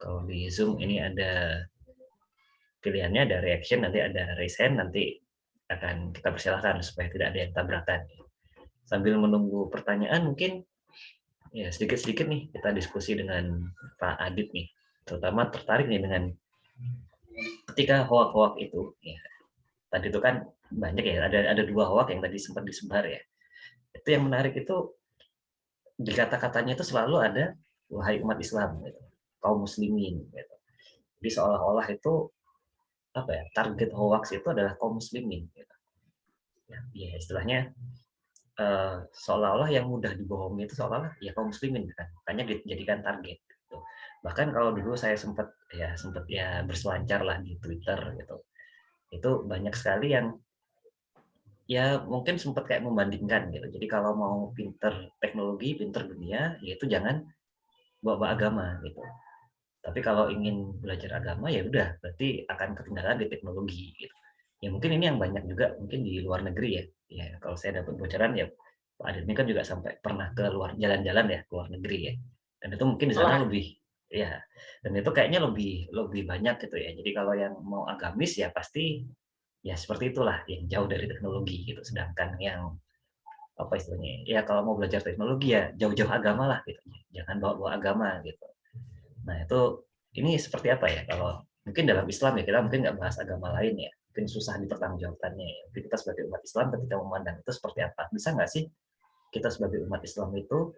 Kalau di Zoom ini ada pilihannya, ada reaction, nanti ada raise hand, nanti akan kita persilahkan supaya tidak ada yang tabrakan. Sambil menunggu pertanyaan, mungkin ya sedikit-sedikit nih kita diskusi dengan Pak Adit nih, terutama tertarik nih dengan ketika hoak-hoak itu ya, tadi itu kan banyak ya, ada 2 hoak yang tadi sempat disebar ya. Itu yang menarik itu di kata-katanya itu selalu ada wahai umat Islam, gitu, kaum muslimin, gitu. Jadi seolah-olah itu apa ya, target hoax itu adalah kaum muslimin, gitu. Ya, istilahnya seolah-olah yang mudah dibohongi itu seolah-olah ya kaum muslimin kan, makanya dijadikan target. Gitu. Bahkan kalau dulu saya sempat ya berselancar lah di Twitter gitu, itu banyak sekali yang ya mungkin sempat kayak membandingkan gitu. Jadi kalau mau pinter teknologi, pinter dunia, ya itu jangan bawa agama gitu. Tapi kalau ingin belajar agama ya udah berarti akan ketinggalan di teknologi gitu. Ya mungkin ini yang banyak juga mungkin di luar negeri ya. Ya kalau saya dapat bocoran ya Pak Adit ini kan juga sampai pernah ke luar jalan-jalan ya ke luar negeri ya. Dan itu mungkin di sana Malah lebih ya. Dan itu kayaknya lebih lebih banyak gitu ya. Jadi kalau yang mau agamis ya pasti ya seperti itulah yang jauh dari teknologi gitu. Sedangkan yang apa istilahnya ya kalau mau belajar teknologi ya jauh-jauh agama lah gitu. Jangan bawa-bawa agama gitu. Nah itu ini seperti apa ya kalau mungkin dalam Islam ya kita mungkin nggak bahas agama lain ya mungkin susah dipertanggungjawabkannya ya. Mungkin kita sebagai umat Islam ketika memandang itu seperti apa bisa nggak sih kita sebagai umat Islam itu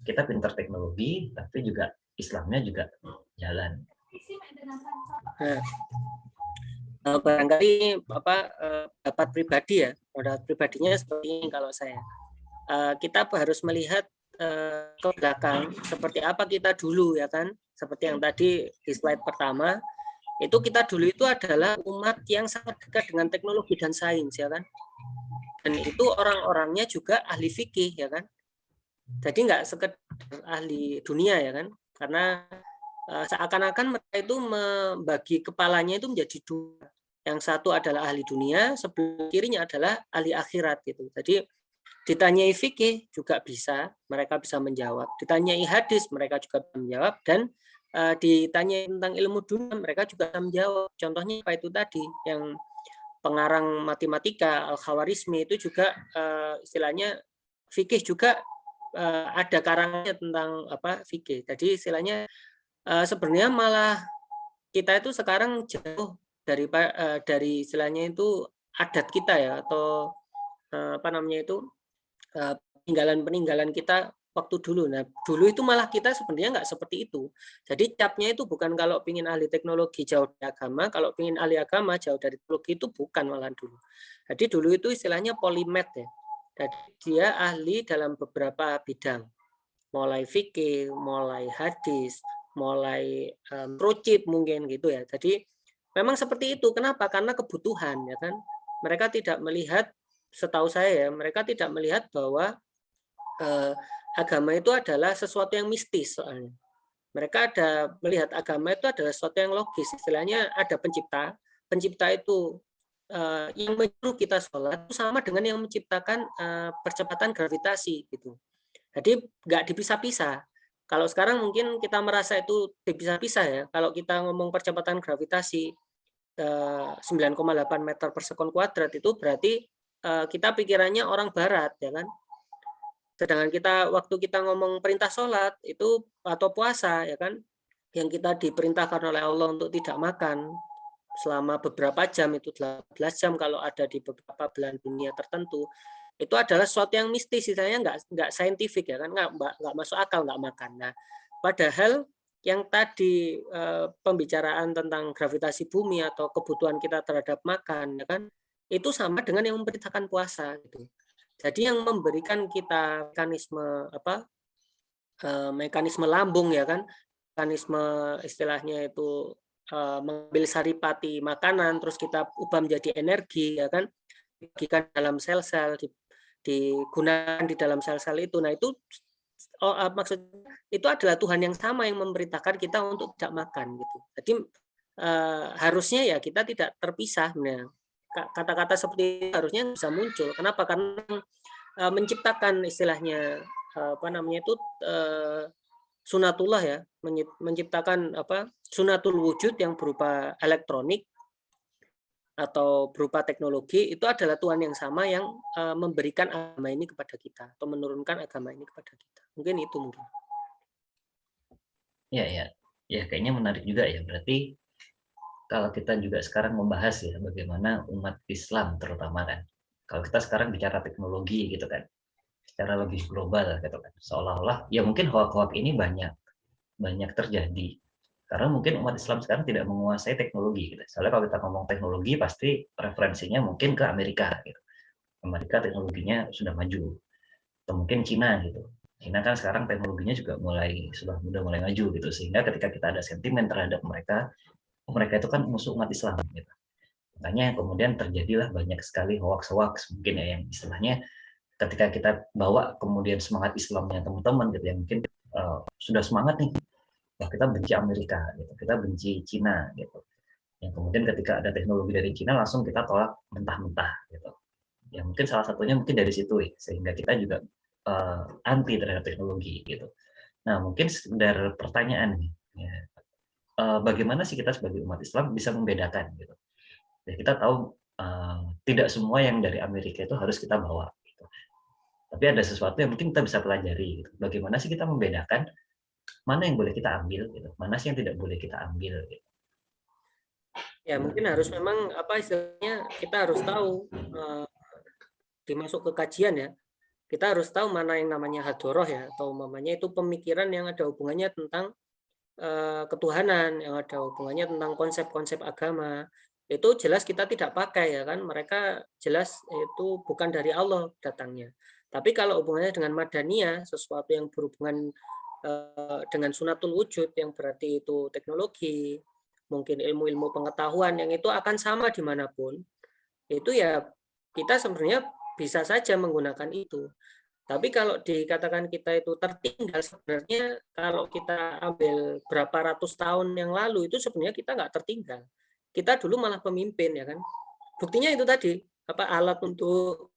kita pintar teknologi tapi juga Islamnya juga jalan. barangkali dapat pribadi ya, pendapat pribadinya seperti ini kalau saya. Kita harus melihat ke belakang seperti apa kita dulu ya kan, seperti yang tadi di slide pertama itu kita dulu itu adalah umat yang sangat dekat dengan teknologi dan sains ya kan, dan itu orang-orangnya juga ahli fikih ya kan, jadi nggak sekedar ahli dunia ya kan, karena seakan-akan mereka itu membagi kepalanya itu menjadi dua, yang satu adalah ahli dunia, sebelah kirinya adalah ahli akhirat gitu. Jadi ditanyai fikih juga bisa, mereka bisa menjawab. Ditanyai hadis, mereka juga bisa menjawab. Dan ditanyai tentang ilmu dunia, mereka juga bisa menjawab. Contohnya apa itu tadi, yang pengarang matematika, Al-Khawarizmi itu juga istilahnya fikih juga ada karangannya tentang fikih. Jadi istilahnya sebenarnya malah kita itu sekarang jauh dari istilahnya itu adat kita ya, atau peninggalan-peninggalan kita waktu dulu. Nah, dulu itu malah kita sebenarnya nggak seperti itu. Jadi capnya itu bukan kalau ingin ahli teknologi jauh dari agama, kalau ingin ahli agama jauh dari teknologi itu bukan malah dulu. Jadi dulu itu istilahnya polimet ya. Jadi dia ahli dalam beberapa bidang. Mulai fikih, mulai hadis, mulai rocip mungkin gitu ya. Jadi memang seperti itu. Kenapa? Karena kebutuhan ya kan. Mereka tidak melihat, setahu saya ya, mereka tidak melihat bahwa agama itu adalah sesuatu yang mistis soalnya. Mereka ada melihat agama itu adalah sesuatu yang logis. Istilahnya ada pencipta. Pencipta itu yang menyuruh kita sholat itu sama dengan yang menciptakan percepatan gravitasi gitu. Jadi nggak dipisah-pisah. Kalau sekarang mungkin kita merasa itu dipisah-pisah ya. Kalau kita ngomong percepatan gravitasi 9,8 meter per sekon kuadrat itu berarti kita pikirannya orang barat ya kan. Sedangkan waktu kita ngomong perintah sholat itu atau puasa ya kan, yang kita diperintahkan oleh Allah untuk tidak makan selama beberapa jam, itu 18 jam kalau ada di beberapa belahan dunia tertentu, itu adalah sesuatu yang mistis, istilahnya nggak saintifik ya kan, nggak masuk akal nggak makan. Nah, padahal yang tadi pembicaraan tentang gravitasi bumi atau kebutuhan kita terhadap makan ya kan, itu sama dengan yang memberitakan puasa gitu. Jadi yang memberikan kita mekanisme lambung ya kan, mekanisme istilahnya itu mengambil saripati makanan terus kita ubah menjadi energi ya kan, dibagikan dalam sel-sel, digunakan di dalam sel-sel itu. Nah itu maksudnya itu adalah Tuhan yang sama yang memerintahkan kita untuk tidak makan gitu. Jadi harusnya ya kita tidak terpisah. Nah, kata-kata seperti itu harusnya bisa muncul. Kenapa? Karena menciptakan istilahnya sunatullah ya, menciptakan sunatul wujud yang berupa elektronik atau berupa teknologi, itu adalah Tuhan yang sama yang memberikan agama ini kepada kita atau menurunkan agama ini kepada kita. Mungkin itu mungkin. Ya, kayaknya menarik juga ya. Berarti kalau kita juga sekarang membahas ya bagaimana umat Islam terutama kan, kalau kita sekarang bicara teknologi gitu kan, secara lebih global gitu kan, seolah-olah ya mungkin hoax-hoax ini banyak banyak terjadi. Karena mungkin umat Islam sekarang tidak menguasai teknologi gitu. Soalnya kalau kita ngomong teknologi pasti referensinya mungkin ke Amerika gitu. Amerika teknologinya sudah maju. Atau mungkin Cina gitu. Cina kan sekarang teknologinya juga sudah mulai maju gitu, sehingga ketika kita ada sentimen terhadap mereka, mereka itu kan musuh umat Islam gitu. Makanya kemudian terjadilah banyak sekali hoax-hoax mungkin ya, yang istilahnya ketika kita bawa kemudian semangat Islamnya teman-teman gitu ya, mungkin sudah semangat nih, wah kita benci Amerika gitu, kita benci Cina gitu. Yang kemudian ketika ada teknologi dari Cina langsung kita tolak mentah-mentah gitu. Ya mungkin salah satunya mungkin dari situ ya, sehingga kita juga anti terhadap teknologi gitu. Nah mungkin sekedar pertanyaan nih, ya, bagaimana sih kita sebagai umat Islam bisa membedakan gitu? Ya, kita tahu tidak semua yang dari Amerika itu harus kita bawa. Gitu. Tapi ada sesuatu yang mungkin kita bisa pelajari. Gitu. Bagaimana sih kita membedakan mana yang boleh kita ambil, gitu, mana sih yang tidak boleh kita ambil. Gitu. Ya mungkin harus memang apa istilahnya kita harus tahu dimasuk ke kajian ya. Kita harus tahu mana yang namanya hadoroh ya, atau namanya itu pemikiran yang ada hubungannya tentang ketuhanan, yang ada hubungannya tentang konsep-konsep agama. Itu jelas kita tidak pakai ya kan, mereka jelas itu bukan dari Allah datangnya. Tapi kalau hubungannya dengan madaniyah, sesuatu yang berhubungan dengan sunatul wujud, yang berarti itu teknologi, mungkin ilmu-ilmu pengetahuan yang itu akan sama dimanapun, itu ya kita sebenarnya bisa saja menggunakan itu. Tapi kalau dikatakan kita itu tertinggal, sebenarnya kalau kita ambil berapa ratus tahun yang lalu itu sebenarnya kita nggak tertinggal. Kita dulu malah pemimpin ya kan. Buktinya itu tadi apa alat untuk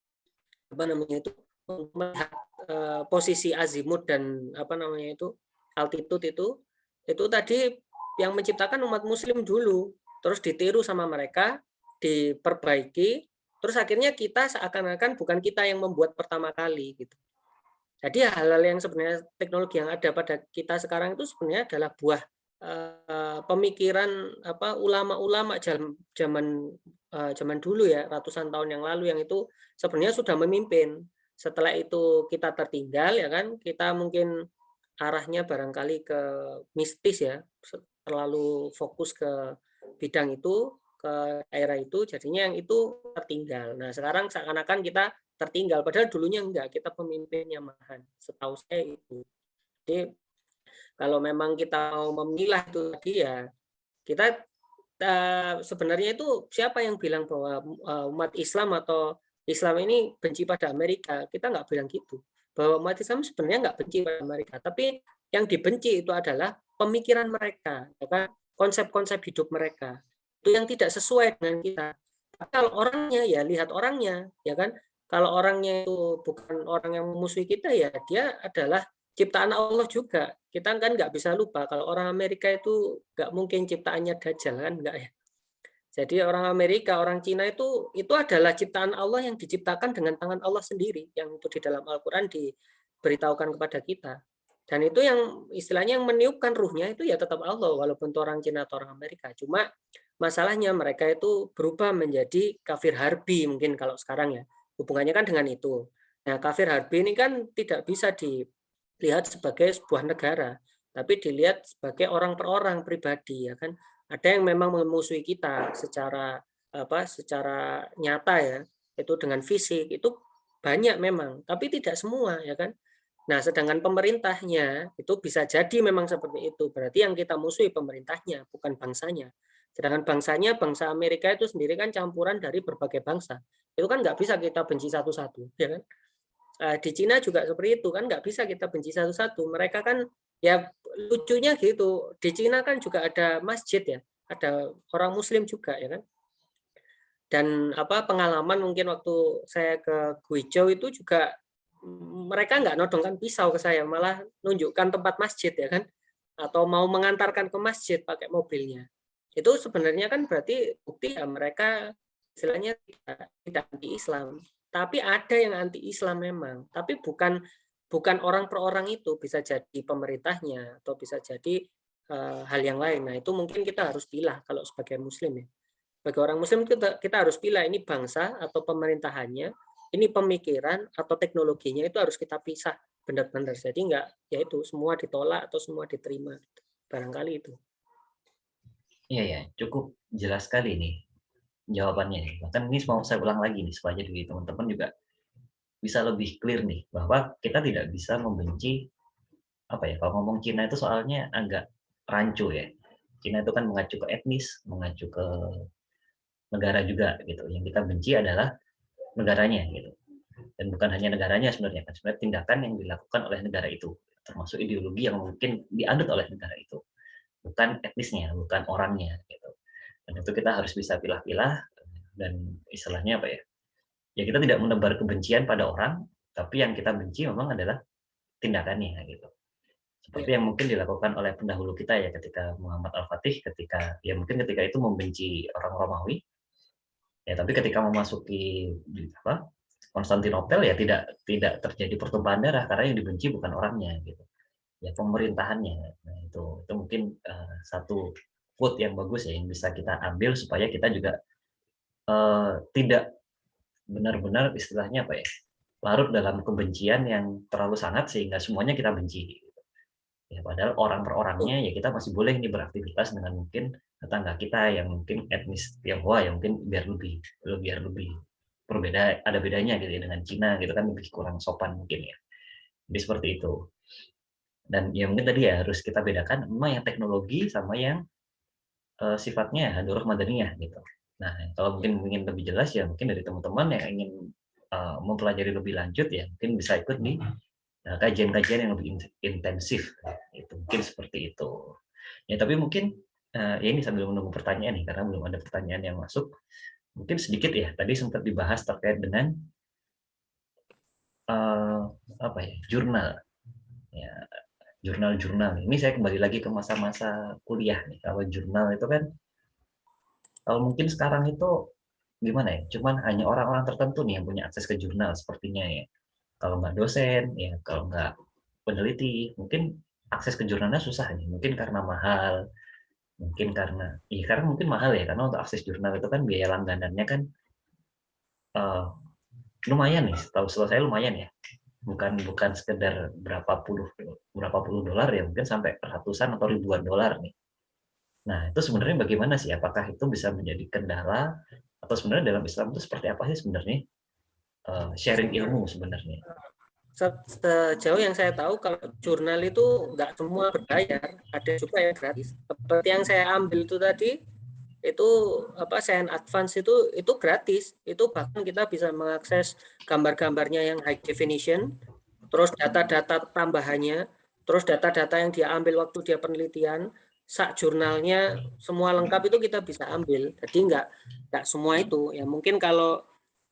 apa namanya itu untuk melihat posisi azimut dan apa namanya itu altitude itu tadi yang menciptakan umat muslim dulu, terus ditiru sama mereka, diperbaiki, terus akhirnya kita seakan-akan bukan kita yang membuat pertama kali gitu. Jadi hal-hal yang sebenarnya teknologi yang ada pada kita sekarang itu sebenarnya adalah buah pemikiran apa ulama-ulama zaman dulu ya, ratusan tahun yang lalu, yang itu sebenarnya sudah memimpin. Setelah itu kita tertinggal ya kan, kita mungkin arahnya barangkali ke mistis ya, terlalu fokus ke bidang itu, ke daerah itu, jadinya yang itu tertinggal. Nah sekarang seakan-akan kita tertinggal, padahal dulunya enggak, kita pemimpinnya malahan, setahu saya itu. Jadi kalau memang kita mau memilah itu tadi ya, kita sebenarnya itu siapa yang bilang bahwa umat Islam atau Islam ini benci pada Amerika? Kita nggak bilang gitu. Bahwa umat Islam sebenarnya nggak benci pada Amerika, tapi yang dibenci itu adalah pemikiran mereka, ya kan? Konsep-konsep hidup mereka. Itu yang tidak sesuai dengan kita. Tapi kalau orangnya ya lihat orangnya, ya kan? Kalau orangnya itu bukan orang yang memusuhi kita ya dia adalah ciptaan Allah juga. Kita kan nggak bisa lupa kalau orang Amerika itu nggak mungkin ciptaannya Dajjal kan, nggak ya. Jadi orang Amerika, orang Cina itu adalah ciptaan Allah yang diciptakan dengan tangan Allah sendiri, yang itu di dalam Al-Quran diberitahukan kepada kita. Dan itu yang istilahnya yang meniupkan ruhnya itu ya tetap Allah, walaupun itu orang Cina atau orang Amerika. Cuma masalahnya mereka itu berubah menjadi kafir harbi mungkin kalau sekarang ya. Hubungannya kan dengan itu. Nah kafir harbi ini kan tidak bisa dilihat sebagai sebuah negara, tapi dilihat sebagai orang per orang pribadi ya kan. Ada yang memang memusuhi kita secara nyata ya, itu dengan fisik itu banyak memang, tapi tidak semua ya kan. Nah, sedangkan pemerintahnya itu bisa jadi memang seperti itu. Berarti yang kita musuhi pemerintahnya, bukan bangsanya. Sedangkan bangsanya, bangsa Amerika itu sendiri kan campuran dari berbagai bangsa. Itu kan nggak bisa kita benci satu-satu, ya kan? Di Cina juga seperti itu kan, nggak bisa kita benci satu-satu. Mereka kan ya lucunya gitu. Di Cina kan juga ada masjid ya, ada orang Muslim juga ya kan. Dan apa pengalaman mungkin waktu saya ke Guizhou itu juga mereka nggak nodongkan pisau ke saya, malah nunjukkan tempat masjid ya kan, atau mau mengantarkan ke masjid pakai mobilnya. Itu sebenarnya kan berarti bukti ya mereka istilahnya tidak anti Islam, tapi ada yang anti Islam memang, tapi bukan orang per orang, itu bisa jadi pemerintahnya atau bisa jadi hal yang lain. Nah itu mungkin kita harus pilah kalau sebagai Muslim ya. Bagi orang Muslim kita harus pilih ini bangsa atau pemerintahannya, ini pemikiran atau teknologinya, itu harus kita pisah benar-benar. Jadi enggak ya itu semua ditolak atau semua diterima. Barangkali itu. Iya ya, cukup jelas sekali nih jawabannya nih. Bahkan ini mau saya ulang lagi nih supaya jadi teman-teman juga bisa lebih clear nih bahwa kita tidak bisa membenci apa ya, kalau ngomong Cina itu soalnya agak rancu ya. Cina itu kan mengacu ke etnis, mengacu ke negara juga gitu. Yang kita benci adalah negaranya gitu. Dan bukan hanya negaranya sebenarnya kan, sebenarnya tindakan yang dilakukan oleh negara itu, termasuk ideologi yang mungkin dianut oleh negara itu, bukan etnisnya, bukan orangnya gitu. Dan itu kita harus bisa pilah-pilah dan istilahnya apa ya? Ya kita tidak menebar kebencian pada orang, tapi yang kita benci memang adalah tindakannya gitu. Seperti Ya, yang mungkin dilakukan oleh pendahulu kita ya ketika Muhammad Al-Fatih ketika ya mungkin ketika itu membenci orang Romawi ya tapi ketika memasuki apa Konstantinopel ya tidak terjadi pertumpahan darah karena yang dibenci bukan orangnya gitu ya pemerintahannya. Nah itu mungkin satu quote yang bagus ya yang bisa kita ambil supaya kita juga tidak benar-benar istilahnya apa ya larut dalam kebencian yang terlalu sangat sehingga semuanya kita benci. Ya, padahal orang per orangnya ya kita masih boleh nih beraktivitas dengan mungkin tetangga kita yang mungkin etnis Tionghoa yang mungkin biar lebih berbeda ada bedanya gitu ya dengan Cina gitu kan lebih kurang sopan mungkin ya. Jadi seperti itu. Dan ya mungkin tadi ya harus kita bedakan memang yang teknologi sama yang sifatnya hadoroh madaniyah gitu. Nah, kalau mungkin ingin lebih jelas ya mungkin dari teman-teman yang ingin mempelajari lebih lanjut ya mungkin bisa ikut di kajian-kajian yang lebih intensif, itu mungkin seperti itu. Ya tapi mungkin ya ini sambil menunggu pertanyaan nih karena belum ada pertanyaan yang masuk. Mungkin sedikit ya tadi sempat dibahas terkait dengan uh, apa ya jurnal, ya jurnal-jurnal. Ini saya kembali lagi ke masa-masa kuliah nih. Kalau jurnal itu kan, kalau mungkin sekarang itu gimana ya? Cuman hanya orang-orang tertentu nih yang punya akses ke jurnal sepertinya ya. Kalau nggak dosen, ya kalau nggak peneliti, mungkin akses ke jurnalnya susah nih. Mungkin karena mahal, mungkin karena, iya karena mungkin mahal ya, karena untuk akses jurnal itu kan biaya langganannya kan uh, lumayan nih. Setahu saya lumayan ya. Bukan bukan sekedar berapa puluh dolar ya, mungkin sampai ratusan atau ribuan dolar nih. Nah itu sebenarnya bagaimana sih? Apakah itu bisa menjadi kendala atau sebenarnya dalam Islam itu seperti apa sih sebenarnya sharing ilmu sebenarnya? Sejauh yang saya tahu kalau jurnal itu nggak semua berbayar, ada juga yang gratis. Seperti yang saya ambil itu tadi, itu apa Science Advance itu gratis. Itu bahkan kita bisa mengakses gambar-gambarnya yang high definition, terus data-data tambahannya, terus data-data yang dia ambil waktu dia penelitian, sak jurnalnya semua lengkap itu kita bisa ambil. Jadi nggak semua itu. Ya mungkin kalau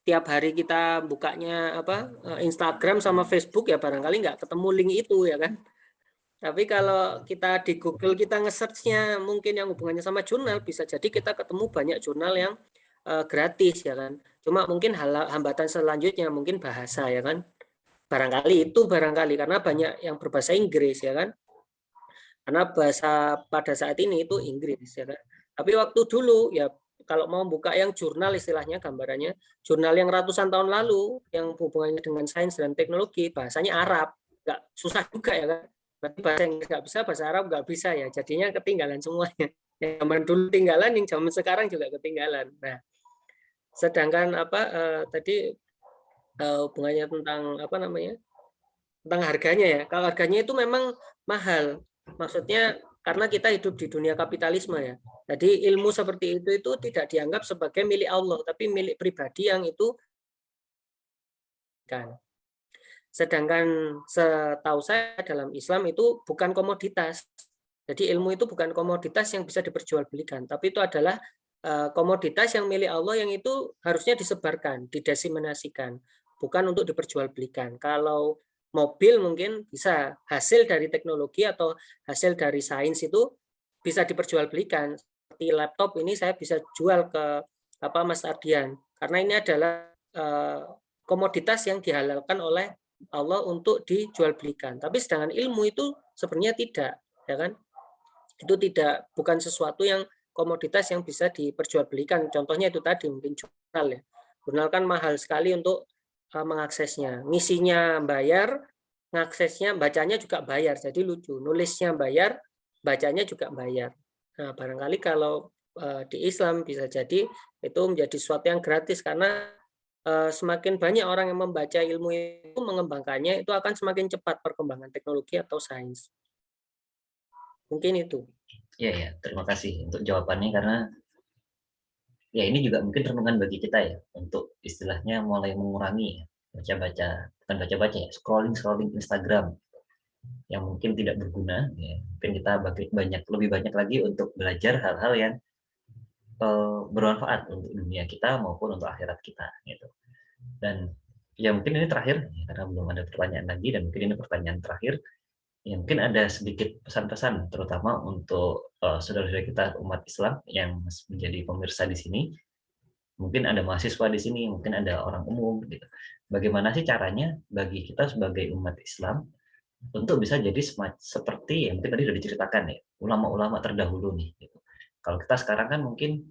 tiap hari kita bukanya apa Instagram sama Facebook ya barangkali nggak ketemu link itu ya kan. Tapi kalau kita di Google kita nge-search-nya mungkin yang hubungannya sama jurnal bisa jadi kita ketemu banyak jurnal yang gratis ya kan. Cuma mungkin hambatan selanjutnya mungkin bahasa ya kan. Barangkali karena banyak yang berbahasa Inggris ya kan. Karena bahasa pada saat ini itu Inggris ya kan. Tapi waktu dulu ya kalau mau buka yang jurnal istilahnya gambarannya jurnal yang ratusan tahun lalu yang hubungannya dengan sains dan teknologi bahasanya Arab nggak susah juga ya kan berarti bahasa Inggris nggak bisa bahasa Arab nggak bisa ya jadinya ketinggalan semuanya yang zaman dulu tinggalan yang zaman sekarang juga ketinggalan. Nah sedangkan apa tadi hubungannya tentang apa namanya tentang harganya ya kalau harganya itu memang mahal maksudnya karena kita hidup di dunia kapitalisme ya. Jadi ilmu seperti itu tidak dianggap sebagai milik Allah, tapi milik pribadi yang itu kan. Sedangkan setahu saya dalam Islam itu bukan komoditas. Jadi ilmu itu bukan komoditas yang bisa diperjualbelikan, tapi itu adalah komoditas yang milik Allah yang itu harusnya disebarkan, didiseminasikan, bukan untuk diperjualbelikan. Kalau mobil mungkin bisa hasil dari teknologi atau hasil dari sains itu bisa diperjualbelikan. Seperti laptop ini saya bisa jual ke apa Mas Ardian karena ini adalah komoditas yang dihalalkan oleh Allah untuk dijualbelikan. Tapi sedangkan ilmu itu sebenarnya tidak, ya kan? Itu tidak bukan sesuatu yang komoditas yang bisa diperjualbelikan. Contohnya itu tadi mungkin jurnal ya. Jurnal kan mahal sekali untuk mengaksesnya. Misinya bayar, ngaksesnya, bacanya juga bayar. Jadi lucu, nulisnya bayar, bacanya juga bayar. Nah, barangkali kalau di Islam bisa jadi itu menjadi sesuatu yang gratis, karena semakin banyak orang yang membaca ilmu itu, mengembangkannya, itu akan semakin cepat perkembangan teknologi atau sains. Mungkin itu. Iya, ya, terima kasih untuk jawabannya, karena ya ini juga mungkin renungan bagi kita ya, untuk istilahnya mulai mengurangi baca-baca, bukan baca-baca ya, scrolling Instagram yang mungkin tidak berguna. Ya. Mungkin kita lebih banyak lagi untuk belajar hal-hal yang bermanfaat untuk dunia kita maupun untuk akhirat kita gitu. Dan ya mungkin ini terakhir karena belum ada pertanyaan lagi, dan mungkin ini pertanyaan terakhir. Ya mungkin ada sedikit pesan-pesan terutama untuk saudara-saudara kita umat Islam yang menjadi pemirsa di sini. Mungkin ada mahasiswa di sini, mungkin ada orang umum gitu. Bagaimana sih caranya bagi kita sebagai umat Islam untuk bisa jadi seperti yang mungkin tadi sudah diceritakan ya, ulama-ulama terdahulu nih gitu. Kalau kita sekarang kan mungkin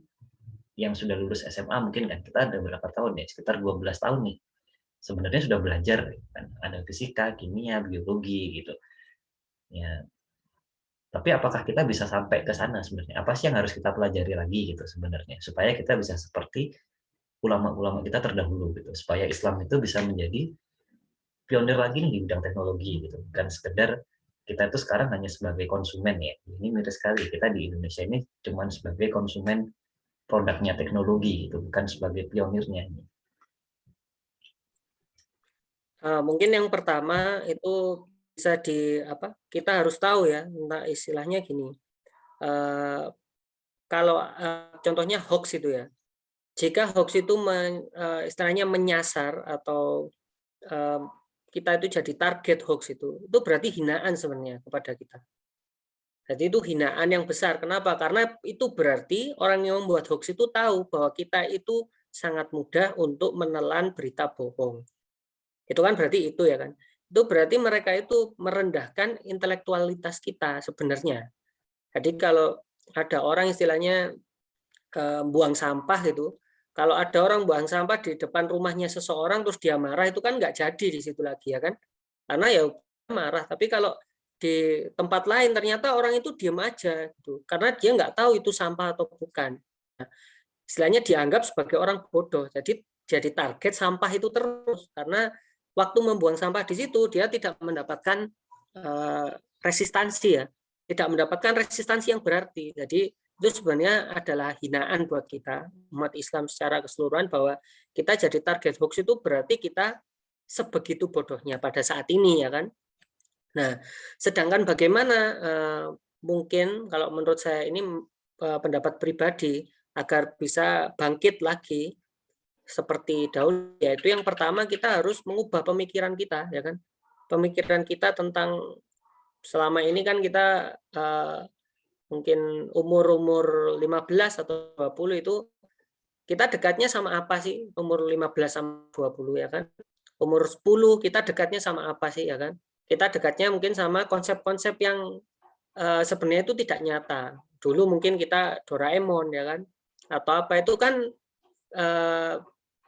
yang sudah lulus SMA mungkin kan kita ada berapa tahun ya, sekitar 12 tahun nih. Sebenarnya sudah belajar kan, ada fisika, kimia, biologi gitu. Ya, tapi apakah kita bisa sampai ke sana sebenarnya? Apa sih yang harus kita pelajari lagi gitu sebenarnya supaya kita bisa seperti ulama-ulama kita terdahulu gitu, supaya Islam itu bisa menjadi pionir lagi nih di bidang teknologi gitu, bukan sekedar kita itu sekarang hanya sebagai konsumen ya. Ini miris sekali, kita di Indonesia ini cuma sebagai konsumen produknya teknologi gitu, bukan sebagai pionirnya. Mungkin yang pertama itu bisa kita harus tahu ya, tentang istilahnya gini. Kalau contohnya hoax itu ya, jika hoax itu istilahnya menyasar atau kita itu jadi target hoax itu berarti hinaan sebenarnya kepada kita. Jadi itu hinaan yang besar. Kenapa? Karena itu berarti orang yang membuat hoax itu tahu bahwa kita itu sangat mudah untuk menelan berita bohong. Itu kan berarti itu ya kan. Itu berarti mereka itu merendahkan intelektualitas kita sebenarnya. Jadi kalau ada orang istilahnya buang sampah itu, kalau ada orang buang sampah di depan rumahnya seseorang terus dia marah, itu kan nggak jadi di situ lagi ya kan. Karena ya marah. Tapi kalau di tempat lain ternyata orang itu diam aja gitu, karena dia nggak tahu itu sampah atau bukan. Nah, istilahnya dianggap sebagai orang bodoh. Jadi target sampah itu terus, karena waktu membuang sampah di situ dia tidak mendapatkan resistansi ya, tidak mendapatkan resistansi yang berarti. Jadi itu sebenarnya adalah hinaan buat kita umat Islam secara keseluruhan, bahwa kita jadi target hoax itu berarti kita sebegitu bodohnya pada saat ini ya kan. Nah, sedangkan bagaimana mungkin kalau menurut saya ini pendapat pribadi agar bisa bangkit lagi seperti dahulu, yaitu yang pertama kita harus mengubah pemikiran kita ya kan. Pemikiran kita tentang selama ini kan kita mungkin umur 15 atau 20 itu kita dekatnya sama apa sih? Umur 15 sama 20 ya kan. Umur 10 kita dekatnya sama apa sih ya kan? Kita dekatnya mungkin sama konsep-konsep yang sebenarnya itu tidak nyata. Dulu mungkin kita Doraemon ya kan, atau apa itu kan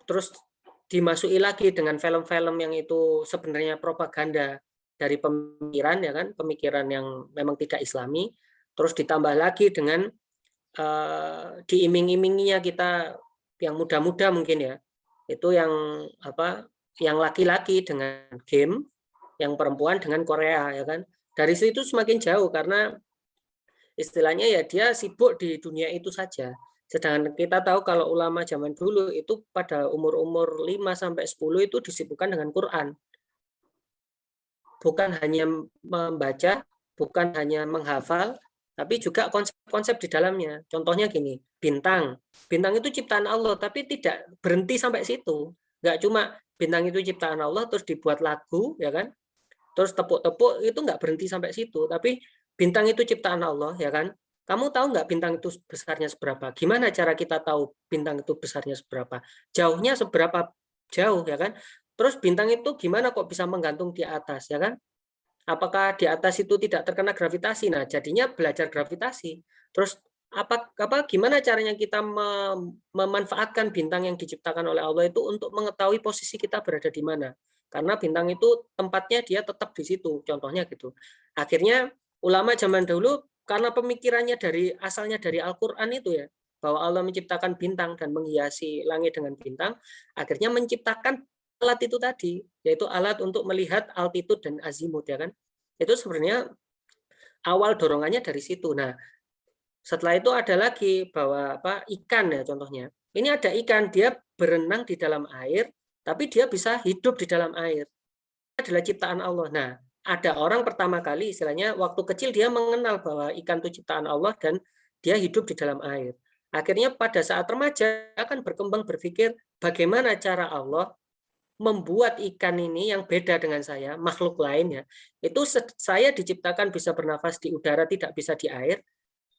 terus dimasuki lagi dengan film-film yang itu sebenarnya propaganda dari pemikiran ya kan, pemikiran yang memang tidak Islami, terus ditambah lagi dengan diiming-iminginya kita yang muda-muda mungkin ya, itu yang yang laki-laki dengan game, yang perempuan dengan Korea ya kan. Dari situ semakin jauh karena istilahnya ya dia sibuk di dunia itu saja. Sedangkan kita tahu kalau ulama zaman dulu itu pada umur-umur 5 sampai 10 itu disibukkan dengan Quran. Bukan hanya membaca, bukan hanya menghafal, tapi juga konsep-konsep di dalamnya. Contohnya gini, bintang. Bintang itu ciptaan Allah, tapi tidak berhenti sampai situ. Enggak cuma bintang itu ciptaan Allah terus dibuat lagu ya kan. Terus tepuk-tepuk itu nggak berhenti sampai situ, tapi bintang itu ciptaan Allah ya kan. Kamu tahu nggak bintang itu besarnya seberapa? Gimana cara kita tahu bintang itu besarnya seberapa? Jauhnya seberapa jauh ya kan? Terus bintang itu gimana kok bisa menggantung di atas ya kan? Apakah di atas itu tidak terkena gravitasi? Nah, jadinya belajar gravitasi. Terus gimana caranya kita memanfaatkan bintang yang diciptakan oleh Allah itu untuk mengetahui posisi kita berada di mana? karena bintang itu tempatnya dia tetap di situ, contohnya gitu. Akhirnya ulama zaman dulu karena pemikirannya asalnya dari Al-Qur'an itu ya, bahwa Allah menciptakan bintang dan menghiasi langit dengan bintang, akhirnya menciptakan alat itu tadi, yaitu alat untuk melihat altitude dan azimut ya kan. Itu sebenarnya awal dorongannya dari situ. Nah, setelah itu ada lagi bahwa ikan ya contohnya. Ini ada ikan, dia berenang di dalam air, tapi dia bisa hidup di dalam air. Itu adalah ciptaan Allah. Nah, ada orang pertama kali istilahnya waktu kecil dia mengenal bahwa ikan itu ciptaan Allah dan dia hidup di dalam air. Akhirnya pada saat remaja akan berkembang berpikir bagaimana cara Allah membuat ikan ini yang beda dengan saya, makhluk lainnya. Itu saya diciptakan bisa bernafas di udara, tidak bisa di air.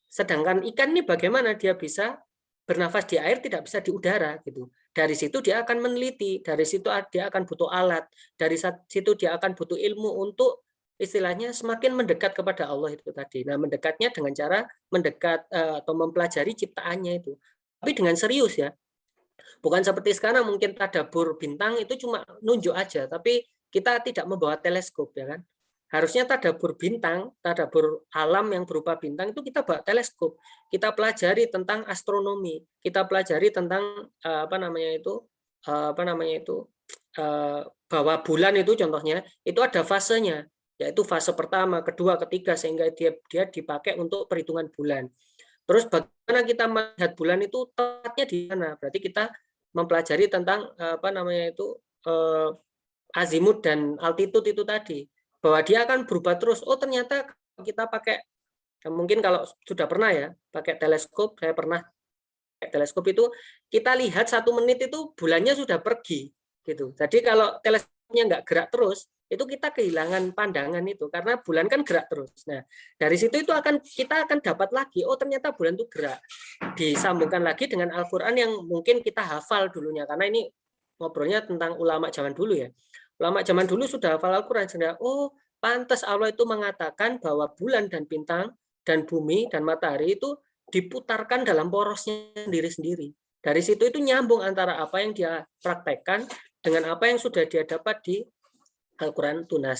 Sedangkan ikan ini bagaimana dia bisa bernafas di air, tidak bisa di udara gitu. Dari situ dia akan meneliti, dari situ dia akan butuh alat, dari situ dia akan butuh ilmu untuk istilahnya semakin mendekat kepada Allah itu tadi. Nah, mendekatnya dengan cara mendekat atau mempelajari ciptaannya itu. Tapi dengan serius ya. Bukan seperti sekarang mungkin tadabbur bintang itu cuma nunjuk aja, tapi kita tidak membawa teleskop ya kan. Harusnya tadabbur bintang, tadabbur alam yang berupa bintang itu kita bawa teleskop. Kita pelajari tentang astronomi, kita pelajari tentang bahwa bulan itu contohnya itu ada fasenya, yaitu fase pertama, kedua, ketiga sehingga dia dipakai untuk perhitungan bulan. Terus bagaimana kita melihat bulan itu tepatnya di mana? Berarti kita mempelajari tentang azimut dan altitude itu tadi, bahwa dia akan berubah terus. Oh ternyata kita pakai, mungkin kalau sudah pernah ya pakai teleskop, saya pernah pakai teleskop itu kita lihat 1 menit itu bulannya sudah pergi gitu. Jadi kalau teleskopnya nggak gerak terus, itu kita kehilangan pandangan itu karena bulan kan gerak terus. Nah dari situ itu kita akan dapat lagi, oh ternyata bulan itu gerak. Disambungkan lagi dengan Al-Quran yang mungkin kita hafal dulunya, karena ini ngobrolnya tentang ulama zaman dulu ya. Ulama zaman dulu sudah hafal Al-Quran, sehingga oh pantas Allah itu mengatakan bahwa bulan dan bintang dan bumi dan matahari itu diputarkan dalam porosnya sendiri-sendiri. Dari situ itu nyambung antara apa yang dia praktekkan dengan apa yang sudah dia dapat di Al-Quran itu. Nah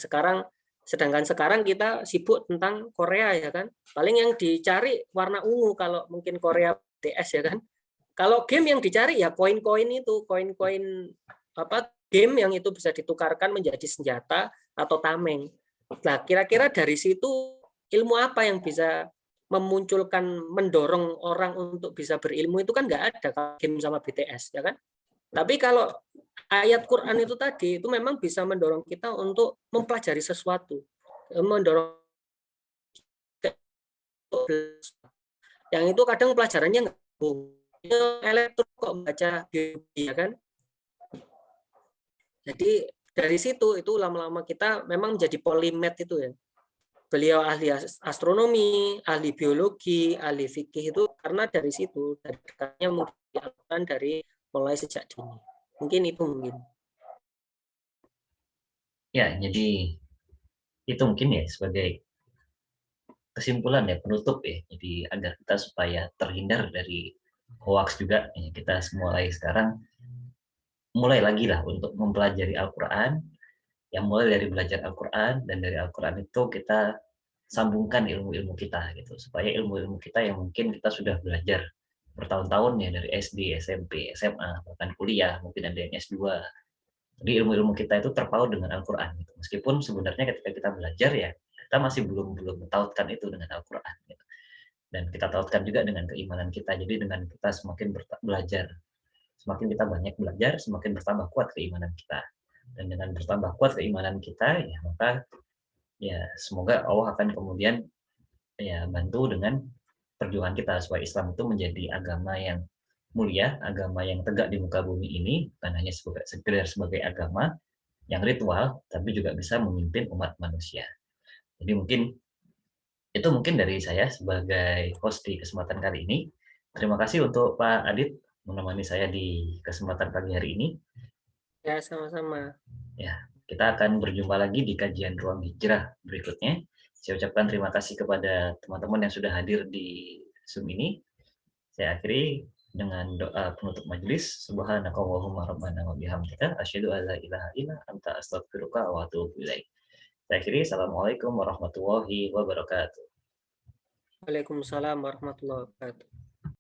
sedangkan sekarang kita sibuk tentang Korea ya kan. Paling yang dicari warna ungu kalau mungkin Korea BTS ya kan. Kalau game yang dicari ya koin-koin itu, koin-koin game yang itu bisa ditukarkan menjadi senjata atau tameng. Nah, kira-kira dari situ ilmu apa yang bisa memunculkan, mendorong orang untuk bisa berilmu itu kan nggak ada game sama BTS ya kan. Tapi kalau ayat Quran itu tadi itu memang bisa mendorong kita untuk mempelajari sesuatu, mendorong yang itu kadang pelajarannya nggak elektro kok baca biologi ya kan. Jadi dari situ itu lama-lama kita memang menjadi polimet itu ya. Beliau ahli astronomi, ahli biologi, ahli fikih itu karena dari situ, dari dekatnya mungkin dari mulai sejak dini. Mungkin itu mungkin. Ya, jadi itu mungkin ya sebagai kesimpulan ya, penutup ya. Jadi agar kita supaya terhindar dari hoax juga, ya, kita mulai sekarang mulai lagi lah untuk mempelajari Al-Quran, yang mulai dari belajar Al-Quran, dan dari Al-Quran itu kita sambungkan ilmu-ilmu kita gitu, supaya ilmu-ilmu kita yang mungkin kita sudah belajar bertahun-tahun ya dari SD, SMP, SMA, bahkan kuliah, mungkin ada yang S2. Jadi ilmu-ilmu kita itu terpaut dengan Al-Quran gitu. Meskipun sebenarnya ketika kita belajar ya, kita masih belum mentautkan itu dengan Al-Quran gitu. Dan kita tautkan juga dengan keimanan kita. Jadi dengan kita semakin belajar, semakin kita banyak belajar, semakin bertambah kuat keimanan kita. Dan dengan bertambah kuat keimanan kita, ya maka ya semoga Allah akan kemudian ya bantu dengan perjuangan kita supaya Islam itu menjadi agama yang mulia, agama yang tegak di muka bumi ini, bukan hanya sekedar sebagai agama yang ritual, tapi juga bisa memimpin umat manusia. Jadi itu mungkin dari saya sebagai host di kesempatan kali ini. Terima kasih untuk Pak Adit menemani saya di kesempatan pagi hari ini. Ya, sama-sama. Ya, kita akan berjumpa lagi di kajian Ruang Hijrah berikutnya. Saya ucapkan terima kasih kepada teman-teman yang sudah hadir di Zoom ini. Saya akhiri. dengan doa penutup majelis. Subhanakallahumma rabbana wa bihamdika asyhadu an la ilaha illa anta astaghfiruka wa atubu ilaik. Saya akhiri, assalamualaikum warahmatullahi wabarakatuh. Waalaikumsalam warahmatullahi wabarakatuh.